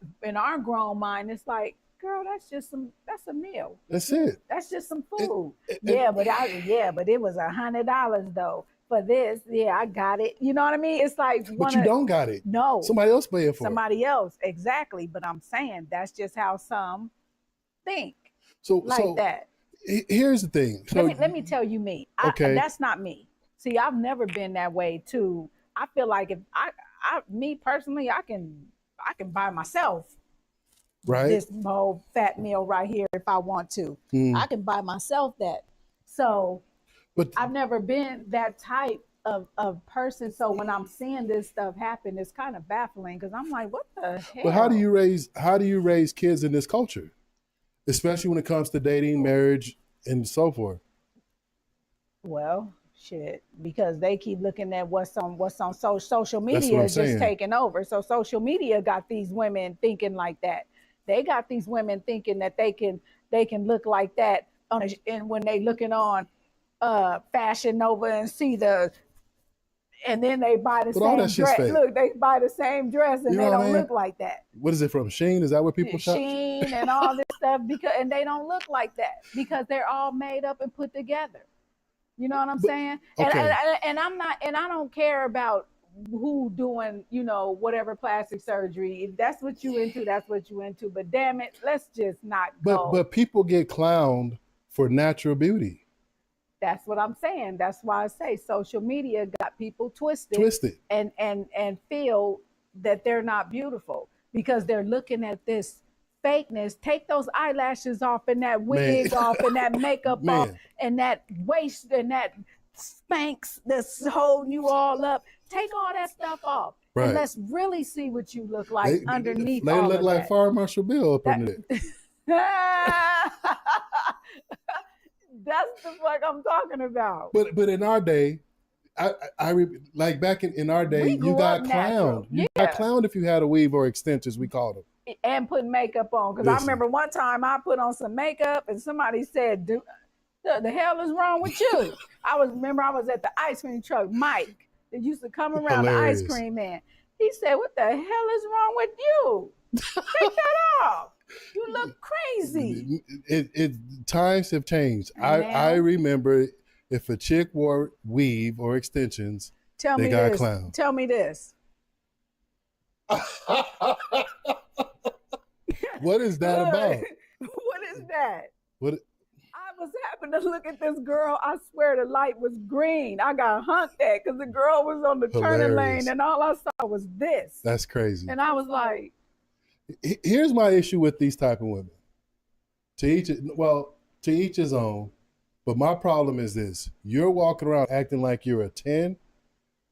grown mind, it's like, girl, that's a meal. That's it. That's just some food. But it was $100 though for this. Yeah, I got it. You know what I mean? It's like, but you don't got it. No. Somebody else paying for it. Somebody else, exactly. But I'm saying that's just how some think. So that. Here's the thing. So, let me tell you me. That's not me. See, I've never been that way too. I feel like if me personally, I can buy myself this whole fat meal right here if I want to. I can buy myself that. So, but I've never been that type of person. So when I'm seeing this stuff happen, it's kind of baffling because I'm like, what the hell? But how do you raise kids in this culture, especially when it comes to dating, marriage, and so forth? Well, shit, because they keep looking at what's on social media is just taking over. So social media got these women thinking like that. They got these women thinking that they can look like that and when they looking on Fashion Nova and see and then they buy the same dress. Look, they buy the same dress and they don't look like that. What is it from Shein? Is that where people shop? Shein and all this stuff and they don't look like that because they're all made up and put together. You know what I'm saying? Okay. And I don't care about who doing, whatever plastic surgery. If that's what you into, that's what you into. But damn it, let's just not go. But people get clowned for natural beauty. That's what I'm saying. That's why I say social media got people twisted. And feel that they're not beautiful because they're looking at this fakeness. Take those eyelashes off and that wig off and that makeup off and that waist and that Spanx that's holding you all up. Take all that stuff off. Right. And let's really see what you look like underneath. They look like Fire Marshal Bill up under there. That's the fuck I'm talking about. But in our day, like back in our day, you got clowned. You got clowned if you had a weave or extensions, we called them. And put makeup on. Because I remember one time I put on some makeup and somebody said, the hell is wrong with you? I was at the ice cream truck, Mike, that used to come around, hilarious. The ice cream man. He said, what the hell is wrong with you? Take that off. You look crazy. Times have changed. I remember if a chick wore weave or extensions, they got clowned. Tell me this. What is that about? What is that? What? I was happening to look at this girl. I swear the light was green. I got honked at because the girl was on the turning lane and all I saw was this. That's crazy. And I was like, here's my issue with these type of women. To each his own. But my problem is this. You're walking around acting like you're a 10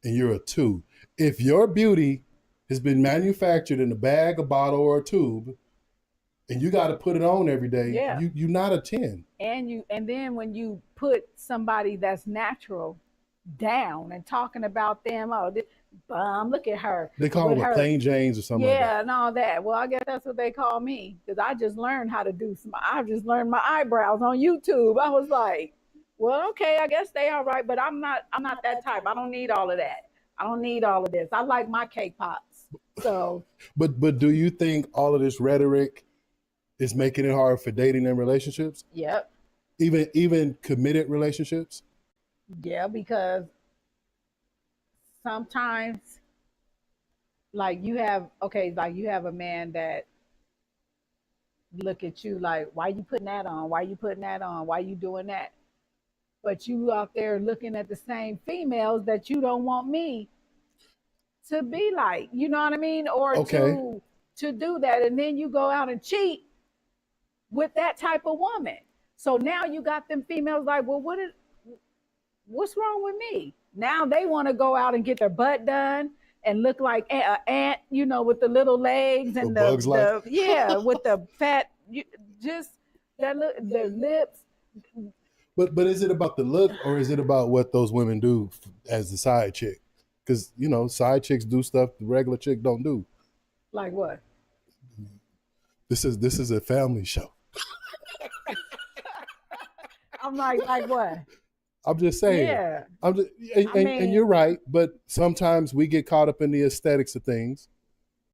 and you're a 2. If your beauty has been manufactured in a bag, a bottle, or a tube, and you got to put it on every day, you're not a 10. And then when you put somebody that's natural down and talking about them, bum, look at her. They call them plain Janes or something like that. Yeah, and all that. Well, I guess that's what they call me because I just learned how to I just learned my eyebrows on YouTube. I was like, well, okay, I guess they all right, but I'm not that type. I don't need all of that. I don't need all of this. I like my cake pops. So But do you think all of this rhetoric is making it hard for dating and relationships? Yep. Even committed relationships? Yeah, because sometimes you have a man that look at you like, why you putting that on? Why you putting that on? Why you doing that? But you out there looking at the same females that you don't want me to be like, you know what I mean? Or to do that. And then you go out and cheat with that type of woman. So now you got them females like, well, what's wrong with me? Now they want to go out and get their butt done and look like an ant, with the little legs and with the fat, the lips. But is it about the look or is it about what those women do as the side chick? Because, side chicks do stuff the regular chick don't do. Like what? This is a family show. I'm like what? I'm just saying. Yeah. And you're right, but sometimes we get caught up in the aesthetics of things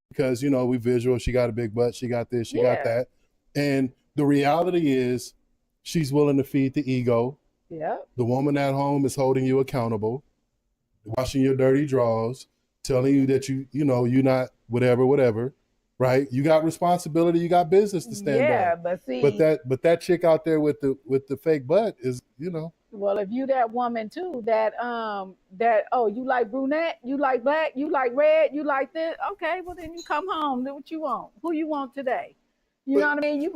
because, we visual, she got a big butt, she got this, she got that. And the reality is she's willing to feed the ego. Yeah. The woman at home is holding you accountable, washing your dirty drawers, telling you that you're not whatever, right? You got responsibility, you got business to stand on. Yeah, but see, but that chick out there with the fake butt is, Well, if you that woman too, that you like brunette, you like black, you like red, you like this, okay, well then you come home, do what you want. Who you want today? You know what I mean? You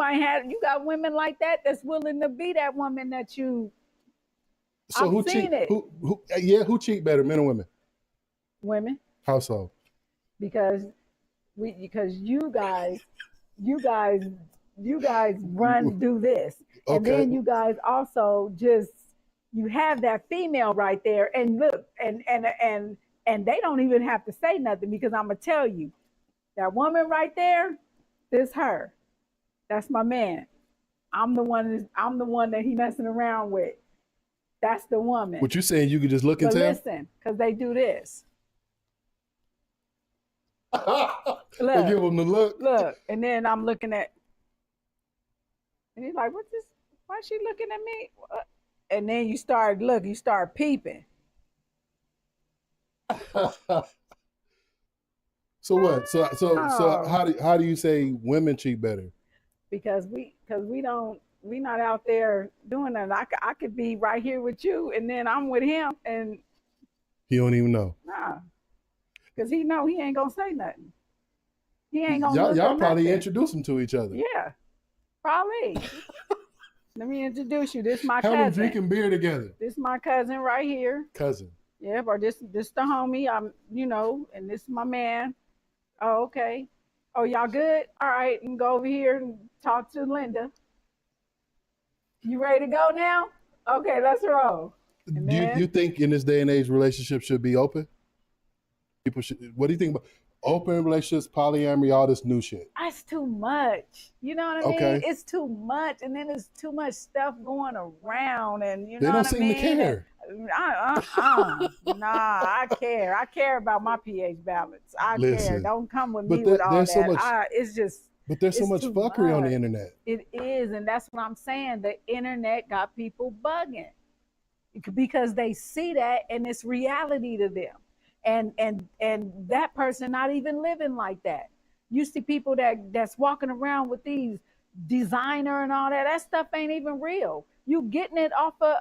got women like that that's willing to be that woman that you. So who cheat? Who cheat better, men or women? Women. How so? Because you guys do this, and then you guys also you have that female right there, and look, and they don't even have to say nothing because I'm gonna tell you, that woman right there, this her. That's my man. I'm the one that he messing around with. That's the woman. What you saying? You could just look and tell? Listen, because they do this. They give them the look. Look, and then I'm looking at, and he's like, "What's this? Why is she looking at me?" And then you start peeping. So what? So how do you say women cheat better? Because we not out there doing that. I could be right here with you, and then I'm with him, and he don't even know. Nah, because he know he ain't gonna say nothing. He ain't gonna. Y'all probably introduce them to each other. Yeah, probably. Let me introduce you. This my cousin. Have them drinking beer together. This my cousin right here. Cousin. Yeah, or this the homie. And this is my man. Oh, okay. Oh, y'all good? All right, you can go over here and talk to Linda. You ready to go now? Okay, let's roll. Do you think in this day and age relationships should be open? People should. What do you think about open relationships, polyamory, all this new shit? It's too much. You know what I mean? It's too much, and then there's too much stuff going around, and you know what I mean? They don't seem to care. Nah, I care. I care about my pH balance. I care. Don't come with me with all that. So much, but there's so much fuckery on the internet. It is, and that's what I'm saying. The internet got people bugging because they see that, and it's reality to them. And that person not even living like that. You see people that's walking around with these designer and all that. That stuff ain't even real. You getting it off of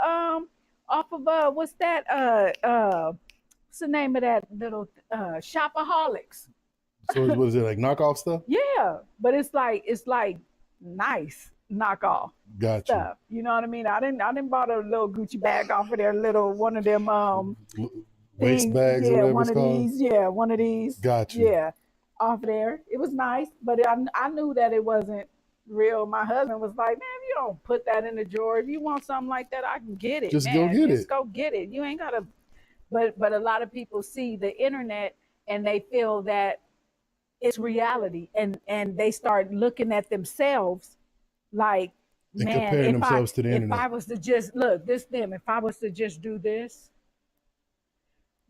what's that? What's the name of that little shopaholics? So what is it, like knockoff stuff? Yeah, but it's like nice knockoff stuff. You know what I mean? I didn't bought a little Gucci bag off of their little one of them waist bags, or whatever one of these. Got you. Yeah, off there. It was nice, but I knew that it wasn't real. My husband was like, man, if you don't put that in the drawer, if you want something like that, I can get it. Just go get it. Just go get it. You ain't gotta. But a lot of people see the internet and they feel that it's reality, and they start looking at themselves like, and man, comparing themselves to the internet. If I was to just look if I was to just do this,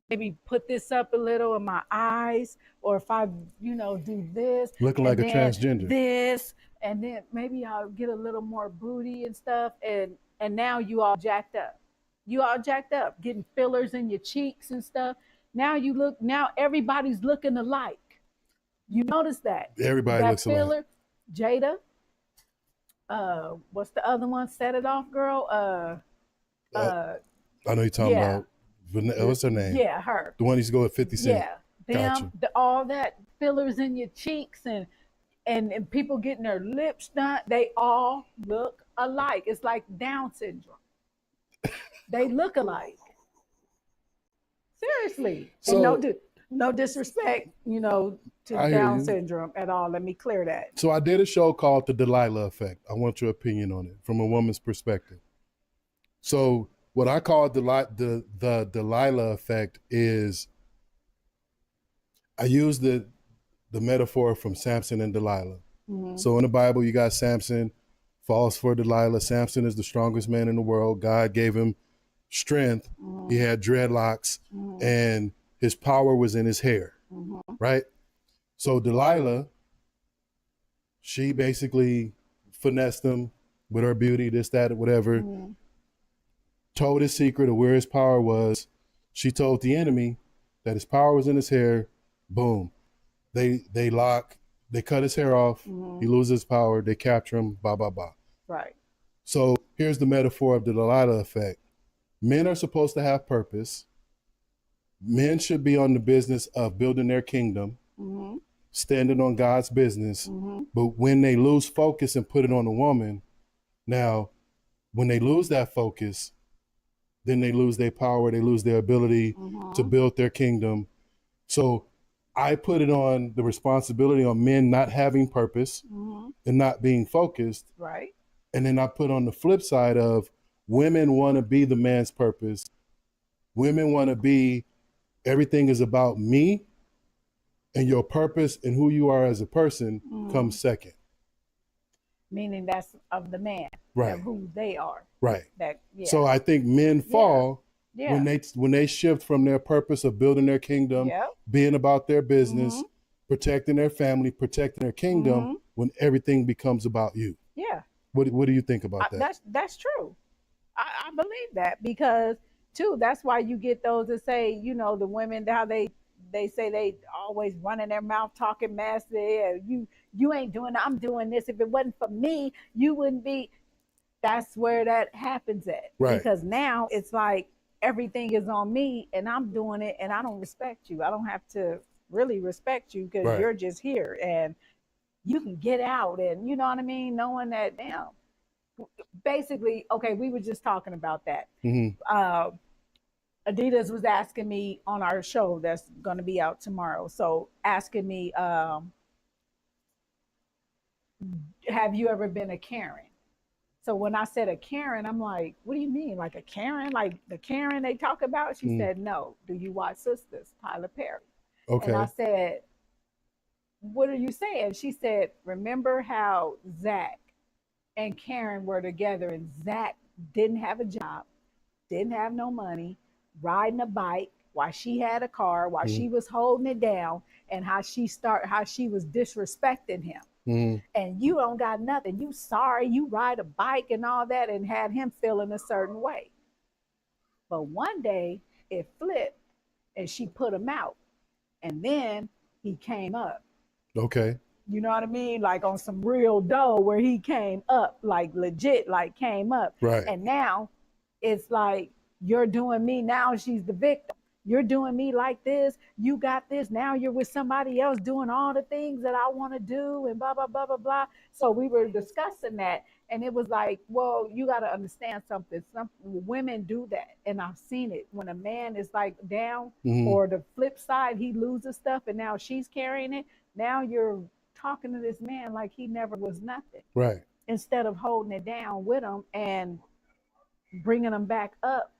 maybe put this up a little in my eyes, or if I, do this, looking like a transgender, this, and then maybe I'll get a little more booty and stuff, and now you all jacked up. You all jacked up, getting fillers in your cheeks and stuff. Now everybody's looking alike. You notice that? Everybody looks filler, alike. Jada, what's the other one? Set it off, girl. I know you're talking about. What's her name? Yeah, her. The one used to go with 50 Cent. Yeah, all that fillers in your cheeks and people getting their lips done. They all look alike. It's like Down syndrome. They look alike. Seriously. So, and no disrespect, to Down syndrome at all. Let me clear that. So I did a show called The Delilah Effect. I want your opinion on it from a woman's perspective. So what I call the Delilah effect is, I use the metaphor from Samson and Delilah. Mm-hmm. So in the Bible, you got Samson falls for Delilah. Samson is the strongest man in the world. God gave him strength. Mm-hmm. He had dreadlocks, mm-hmm. and his power was in his hair, mm-hmm. right? So Delilah, she basically finessed him with her beauty, this, that, whatever. Mm-hmm. Told his secret of where his power was. She told the enemy that his power was in his hair. Boom. They cut his hair off. Mm-hmm. He loses his power. They capture him. Blah, blah, blah. Right. So here's the metaphor of the Delilah effect. Men are supposed to have purpose. Men should be on the business of building their kingdom, mm-hmm. standing on God's business. Mm-hmm. But when they lose focus and put it on a woman, now, when they lose that focus, then they lose their power, they lose their ability mm-hmm. to build their kingdom. So I put it on the responsibility on men not having purpose mm-hmm. and not being focused. Right. And then I put on the flip side of women want to be the man's purpose. Women want to be, everything is about me, and your purpose and who you are as a person mm-hmm. comes second. Meaning that's of the man, right? Who they are, right? So I think men fall when they shift from their purpose of building their kingdom, being about their business, mm-hmm. protecting their family, protecting their kingdom, mm-hmm. when everything becomes about you. Yeah. What do you think about that? That's true. I believe that, because too, that's why you get those that say, the women, how they say they always running their mouth talking mess. You ain't doing, I'm doing this. If it wasn't for me, you wouldn't be. That's where that happens at. Right. Because now it's like everything is on me and I'm doing it, and I don't respect you. I don't have to really respect you because right. you're just here and you can get out, and you know what I mean? Knowing that, damn. Basically, okay, we were just talking about that. Mm-hmm. Adidas was asking me on our show that's going to be out tomorrow. So asking me, have you ever been a Karen? So when I said a Karen, I'm like, what do you mean? Like a Karen? Like the Karen they talk about? She said, no. Do you watch Sisters, Tyler Perry? And I Okay. said, what are you saying? She said, remember how Zach and Karen were together and Zach didn't have a job, didn't have no money, riding a bike while she had a car, while Mm-hmm. she was holding it down, and how she was disrespecting him. Mm-hmm. And you don't got nothing. You sorry, you ride a bike and all that, and had him feeling a certain way. But one day it flipped and she put him out. And then he came up. Okay. You know what I mean? Like on some real dough where he came up, like legit, like came up. Right. And now it's like, you're doing me. Now she's the victim. You're doing me like this. You got this. Now you're with somebody else doing all the things that I want to do and blah, blah, blah, blah, blah. So we were discussing that. And it was like, well, you got to understand something. Some women do that. And I've seen it when a man is like down, Mm-hmm. or the flip side, he loses stuff and now she's carrying it. Now you're talking to this man like he never was nothing, Right. instead of holding it down with him and bringing him back up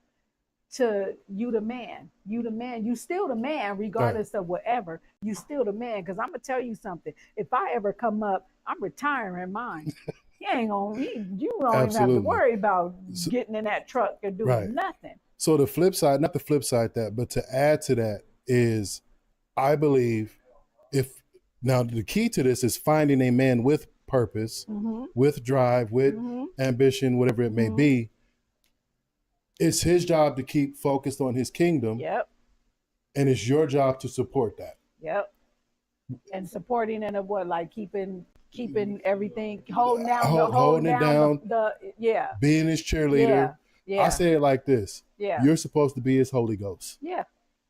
to you the man, you still the man regardless of whatever, you still the man. Because I'm gonna tell you something, if I ever come up, I'm retiring mine. You ain't gonna, you don't even have to Absolutely. worry about getting in that truck and doing Right. nothing. So the flip side, not the flip side that, but to add to that is, I believe, if now the key to this is finding a man with purpose, with drive, with ambition, whatever it may be. It's his job to keep focused on his kingdom, Yep. and it's your job to support that. Yep. And supporting and of what, like keeping everything, holding down Holding it down. the yeah. Being his cheerleader. Yeah. I say it like this. Yeah. You're supposed to be his Holy Ghost. Yeah.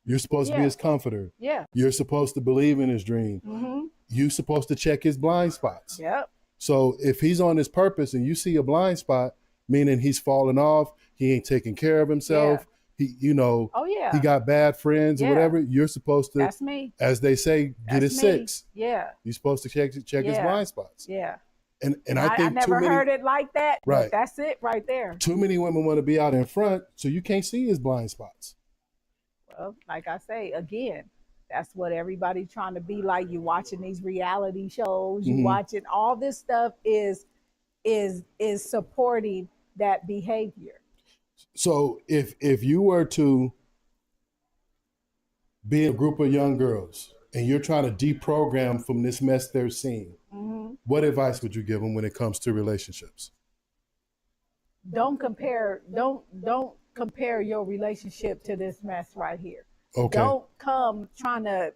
You're supposed to be Yeah. his comforter. Yeah. You're supposed to believe in his dream. You're supposed to check his blind spots. Yep. So if he's on his purpose and you see a blind spot, meaning he's falling off, he ain't taking care of himself, he, Oh yeah. he got bad friends or whatever, you're supposed to, That's me. as they say, get his me. six. Yeah. You're supposed to check his blind spots. Yeah. And I think I never heard it like that. Right. But that's it right there. Too many women want to be out in front, so you can't see his blind spots. Well, like I say again, that's what everybody's trying to be like. You watching these reality shows, you watching all this stuff is supporting that behavior. So if you were to be in a group of young girls and you're trying to deprogram from this mess they're seeing, what advice would you give them when it comes to relationships? Don't compare your relationship to this mess right here. Okay. Don't come trying to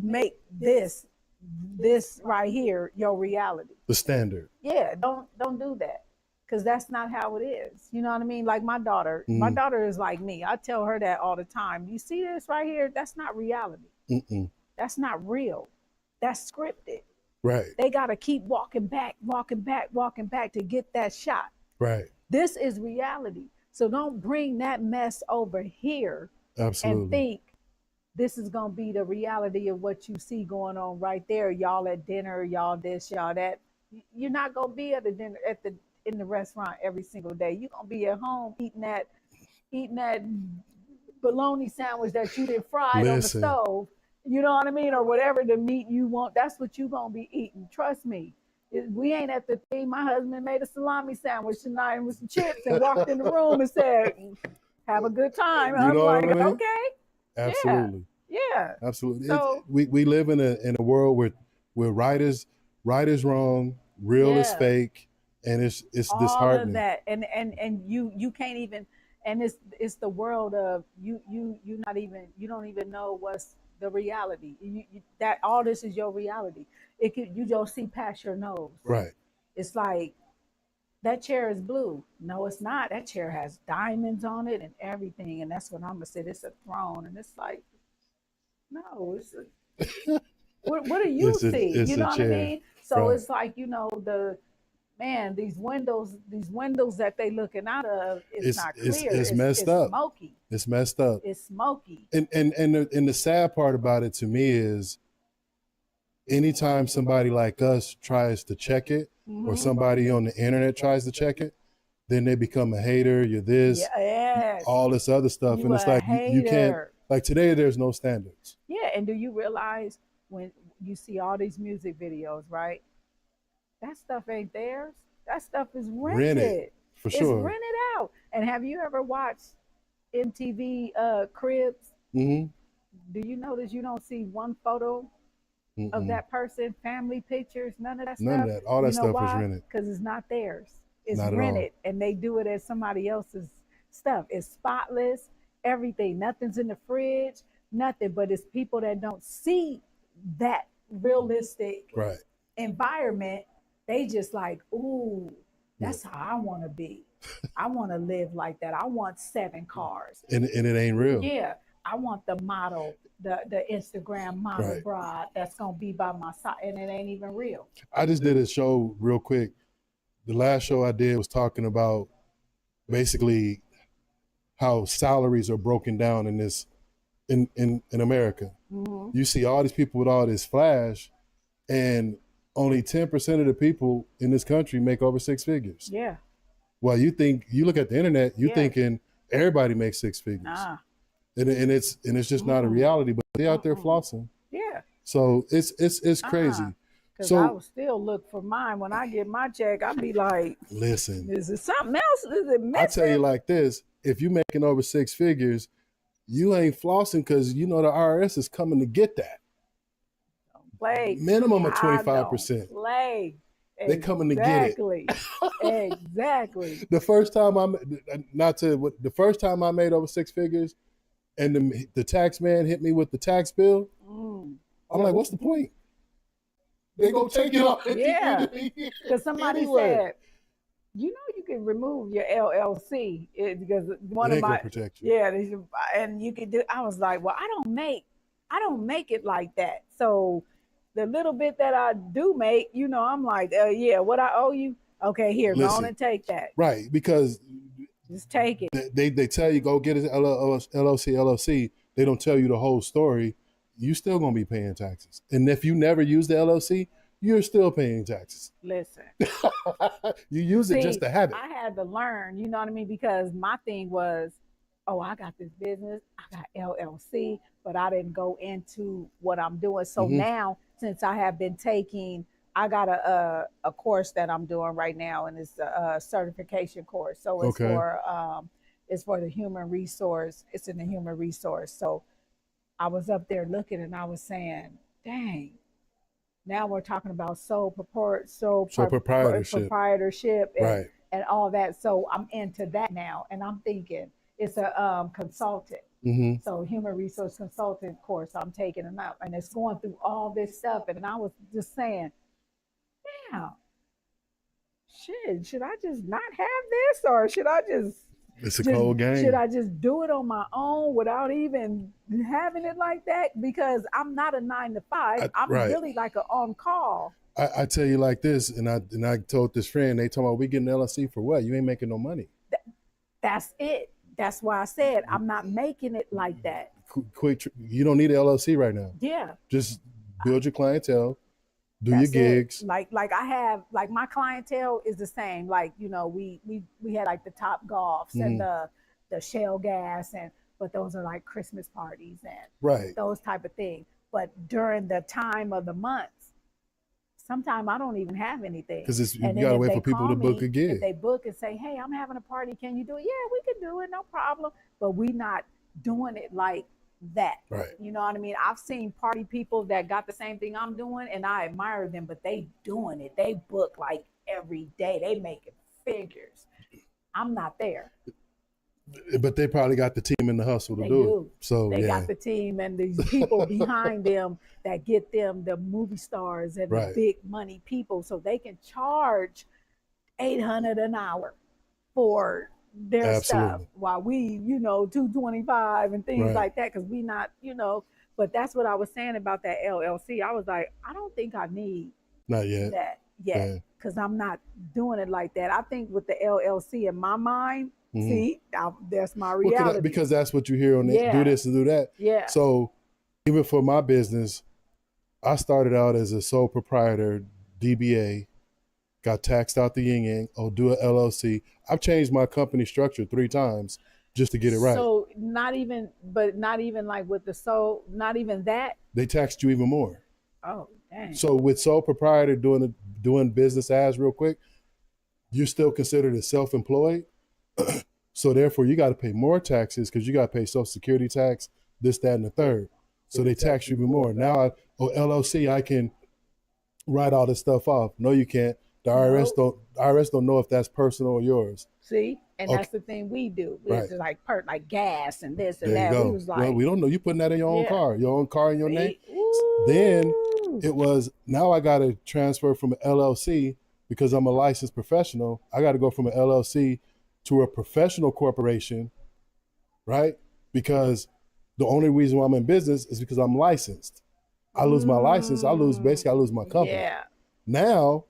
make this right here your reality. The standard. Yeah, don't do that, because that's not how it is. You know what I mean? Like my daughter is like me. I tell her that all the time. You see this right here? That's not reality. That's not real. That's scripted. Right. They got to keep walking back to get that shot. Right. This is reality. So don't bring that mess over here. Absolutely. And think this is going to be the reality of what you see going on right there. Y'all at dinner, y'all this, y'all that. You're not going to be at the dinner in the restaurant every single day. You're going to be at home eating that bologna sandwich that you did fried on the stove. You know what I mean? Or whatever the meat you want. That's what you're going to be eating. Trust me. We ain't at the thing. My husband made a salami sandwich tonight with some chips and walked in the room and said, have a good time. I'm like, okay. Absolutely. Yeah. Absolutely. So, we live in a world where right is wrong, real is fake, and it's disheartening. All of that. And you can't even, and it's the world of you don't even know what's the reality. That all this is your reality. You just see past your nose. Right. It's like, that chair is blue. No, it's not. That chair has diamonds on it and everything. And that's what I'm gonna say. It's a throne. And it's like, no, it's what do you see? You know what I mean? So it's like, these windows that they looking out of, it's not clear. It's messed up. Smoky. It's messed up. It's smoky. And the sad part about it to me is anytime somebody like us tries to check it, or somebody on the internet tries to check it, then they become a hater. You're this, all this other stuff. You and it's a like, you can't, hater. like today, there's no standards. Yeah, and do you realize when you see all these music videos, right? That stuff ain't theirs. That stuff is rented. For sure. It's rented out. And have you ever watched MTV Cribs? Mm-hmm. Do you notice you don't see one photo of that person, family pictures, none of that stuff? None of that. All that stuff was rented. Because it's not theirs. It's Not rented, and they do it as somebody else's stuff. It's spotless, everything. Nothing's in the fridge, nothing. But it's people that don't see that realistic environment. They just like, ooh, that's how I want to be. I want to live like that. I want 7 cars. And it ain't real. Yeah. I want the model, the Instagram model broad that's going to be by my side, and it ain't even real. I just did a show real quick. The last show I did was talking about basically how salaries are broken down in this, in America. Mm-hmm. You see all these people with all this flash, and only 10% of the people in this country make over 6 figures. Yeah. Well, you look at the internet, you're thinking everybody makes 6 figures. Nah. And it's just not a reality, but they're out there flossing. Yeah. So it's crazy. Because I will still look for mine. When I get my check, I'll be like, listen, is it something else? Is it missing? I tell you like this, if you're making over 6 figures, you ain't flossing because you know the IRS is coming to get that. Play. Minimum of 25%. Play. They're coming to get it. Exactly. The first time I made over 6 figures and the tax man hit me with the tax bill, I'm like, what's the point? They gonna take it off. Yeah, because somebody said, you know, you can remove your LLC because one of my protect you. and you can do. I was like, well, I don't make it like that. So the little bit that I do make, you know, I'm like, what I owe you, okay, here, go on and take that. Right, because just take it. They tell you go get an LLC. They don't tell you the whole story. You still gonna be paying taxes, and if you never use the LLC, you're still paying taxes. Listen, you use it just to have it. I had to learn, you know what I mean, because my thing was, I got this business, I got LLC, but I didn't go into what I'm doing. So now, since I have been taking, I got a course that I'm doing right now, and it's a certification course. So it's for the human resource. It's in the human resource. So I was up there looking, and I was saying, dang, now we're talking about sole proprietorship and all that. So I'm into that now, and I'm thinking it's a consultant. So human resource consultant course I'm taking them out, and it's going through all this stuff. And I was just saying, damn, should I just not have this, or should I just? It's a cold game. Should I just do it on my own without even having it like that? Because I'm not a 9-to-5. I'm really like an on call. I tell you like this, and I told this friend, they told me, we getting LLC for what? You ain't making no money. That's it. That's why I said I'm not making it like that. Quick, you don't need an LLC right now. Yeah. Just build your clientele. Do your gigs. Like I have, like my clientele is the same. Like, you know, we had like the Top Golfs and the Shell Gas, but those are like Christmas parties and those type of things. But during the time of the months, sometimes I don't even have anything. Because you gotta wait for people to book a gig. If they book and say, hey, I'm having a party, can you do it? Yeah, we can do it, no problem. But we not doing it like that. Right. You know what I mean? I've seen party people that got the same thing I'm doing, and I admire them, but they doing it. They book like every day. They making figures. I'm not there. But they probably got the team in the hustle to do it. So they got the team and these people behind them that get them the movie stars and the big money people, so they can charge $800 an hour for their stuff, while we, you know, $225 and things like that, because we not, you know. But that's what I was saying about that LLC. I was like, I don't think I need that yet, because I'm not doing it like that. I think with the LLC in my mind, that's my reality. Because that's what you hear on that. Do this and do that. Yeah. So even for my business, I started out as a sole proprietor, DBA, got taxed out the yin yang. Oh, do a LLC. I've changed my company structure 3 times just to get it right. So not even like with the soul, not even that. They taxed you even more. Oh, dang. So with sole proprietor doing business as real quick, you're still considered as self-employed. So therefore you got to pay more taxes because you got to pay Social Security tax, this, that, and the third. So they tax you even more. Now, LLC, I can write all this stuff off. No, you can't. The IRS don't know if that's personal or yours. See, and that's the thing we do. It's like like gas and this and there that. You go. We was like, well, we don't know. You putting that in your own car in your name. Ooh. Then it was, now I got to transfer from an LLC because I'm a licensed professional. I got to go from an LLC to a professional corporation, right? Because the only reason why I'm in business is because I'm licensed. I lose my license, I lose my company. Yeah. Now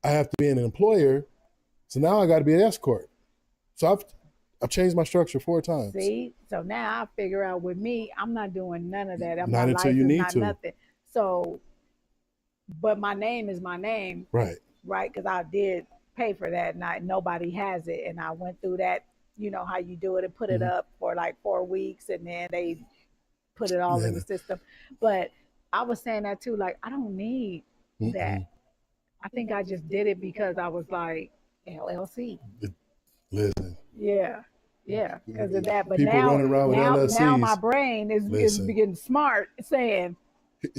I have to be an employer, so now I got to be an escort. So I've changed my structure 4 times. See, so now I figure out with me, I'm not doing none of that. I'm not until you need to. Nothing. So, but my name is my name, right? Because I did pay for that, and nobody has it, and I went through that. You know how you do it and put it up for like 4 weeks, and then they put it all in the system. But I was saying that too, like, I don't need that. I think I just did it because I was like, LLC. Listen. Yeah, because of that. But people running around with LLCs. Now my brain is getting smart, saying,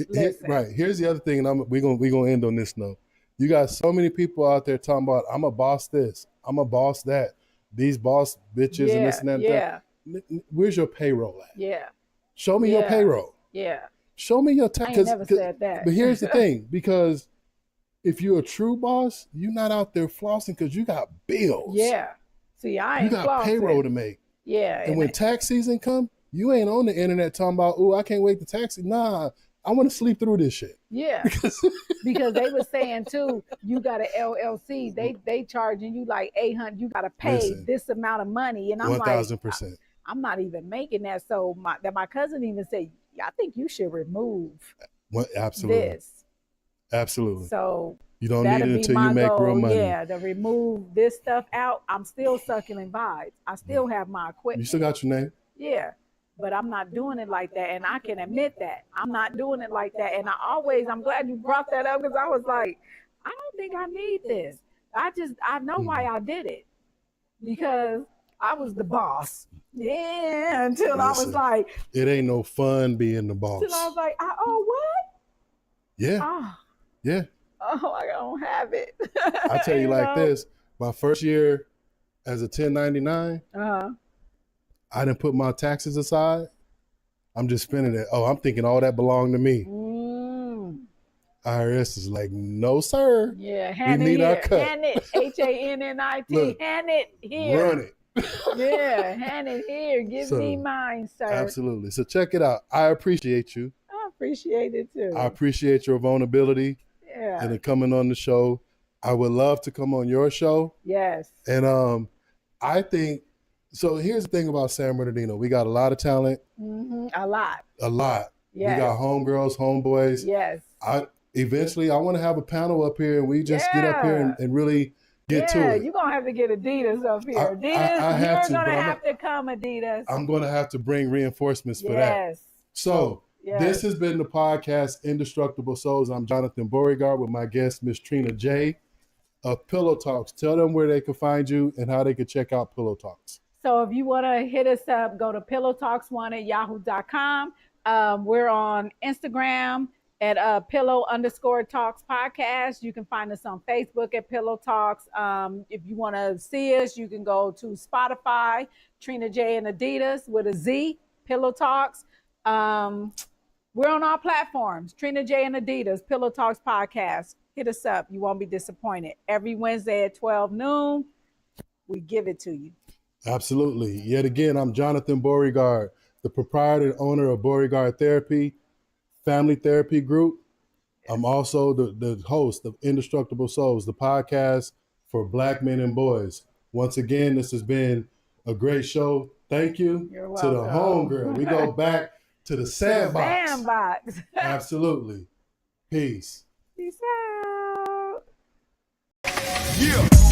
listen. Right. Here's the other thing, and we're gonna end on this note. You got so many people out there talking about, I'm a boss this, I'm a boss that, these boss bitches and this and that. Yeah. Where's your payroll at? Yeah. Show me your payroll. Yeah. Show me your tax. I ain't never said that. But here's the thing, because if you're a true boss, you're not out there flossing because you got bills. Yeah. See, I ain't You got payroll to make. Yeah. And when tax season come, you ain't on the internet talking about, oh, I can't wait to tax it. Nah, I want to sleep through this shit. Yeah. Because they were saying too, you got an LLC, they charging you like $800. You got to pay this amount of money, and I'm 1,000%. Like, I'm not even making that. So my cousin even said, I think you should remove absolutely this. Absolutely. So you don't need it until you make real money. Yeah, to remove this stuff out. I'm still sucking vibes. I still have my equipment. You still got your name? Yeah. But I'm not doing it like that. And I can admit that. I'm not doing it like that. And I'm glad you brought that up, because I was like, I don't think I need this. I know why I did it. Because I was the boss. Yeah, until I was like. It ain't no fun being the boss. Until I was like, what? Yeah. Yeah. Oh, I don't have it. I tell you like this. My first year as a 1099, I didn't put my taxes aside. I'm just spending it. Oh, I'm thinking all that belonged to me. IRS is like, no, sir. Yeah, we need our cut. Hand it, HANNIT. Hand it here. Run it. Yeah, hand it here. Give me mine, sir. Absolutely. So check it out. I appreciate you. I appreciate it too. I appreciate your vulnerability. Yeah. And coming on the show. I would love to come on your show. Yes. And I think, so here's the thing about San Bernardino. We got a lot of talent. A lot. Yes. We got homegirls, homeboys. Yes. Eventually, I want to have a panel up here, and we just get up here and really get to it. Yeah, you're going to have to get Adidas up here. Adidas, you're going to have to come, Adidas. I'm going to have to bring reinforcements for that. Yes. So this has been the podcast, Indestructible Souls. I'm Jonathan Beauregard with my guest, Miss Trina J of Pillow Talkz. Tell them where they can find you and how they can check out Pillow Talkz. So if you want to hit us up, go to pillowtalks1@yahoo.com. We're on Instagram at pillow_talks podcast. You can find us on Facebook at Pillow Talks. If you want to see us, you can go to Spotify, Trina J and Adidas with a Z, Pillow Talks. We're on all platforms, Trina J and Adidas, Pillow Talkz Podcast. Hit us up. You won't be disappointed. Every Wednesday at 12 noon, we give it to you. Absolutely. Yet again, I'm Jonathan Beauregard, the proprietor and owner of Beauregard Therapy, Family Therapy Group. I'm also the host of Indestructible Souls, the podcast for Black men and boys. Once again, this has been a great show. Thank you You're to the welcome. homegirl. We go back to the sandbox. Sandbox. Absolutely. Peace. Peace out. Yeah.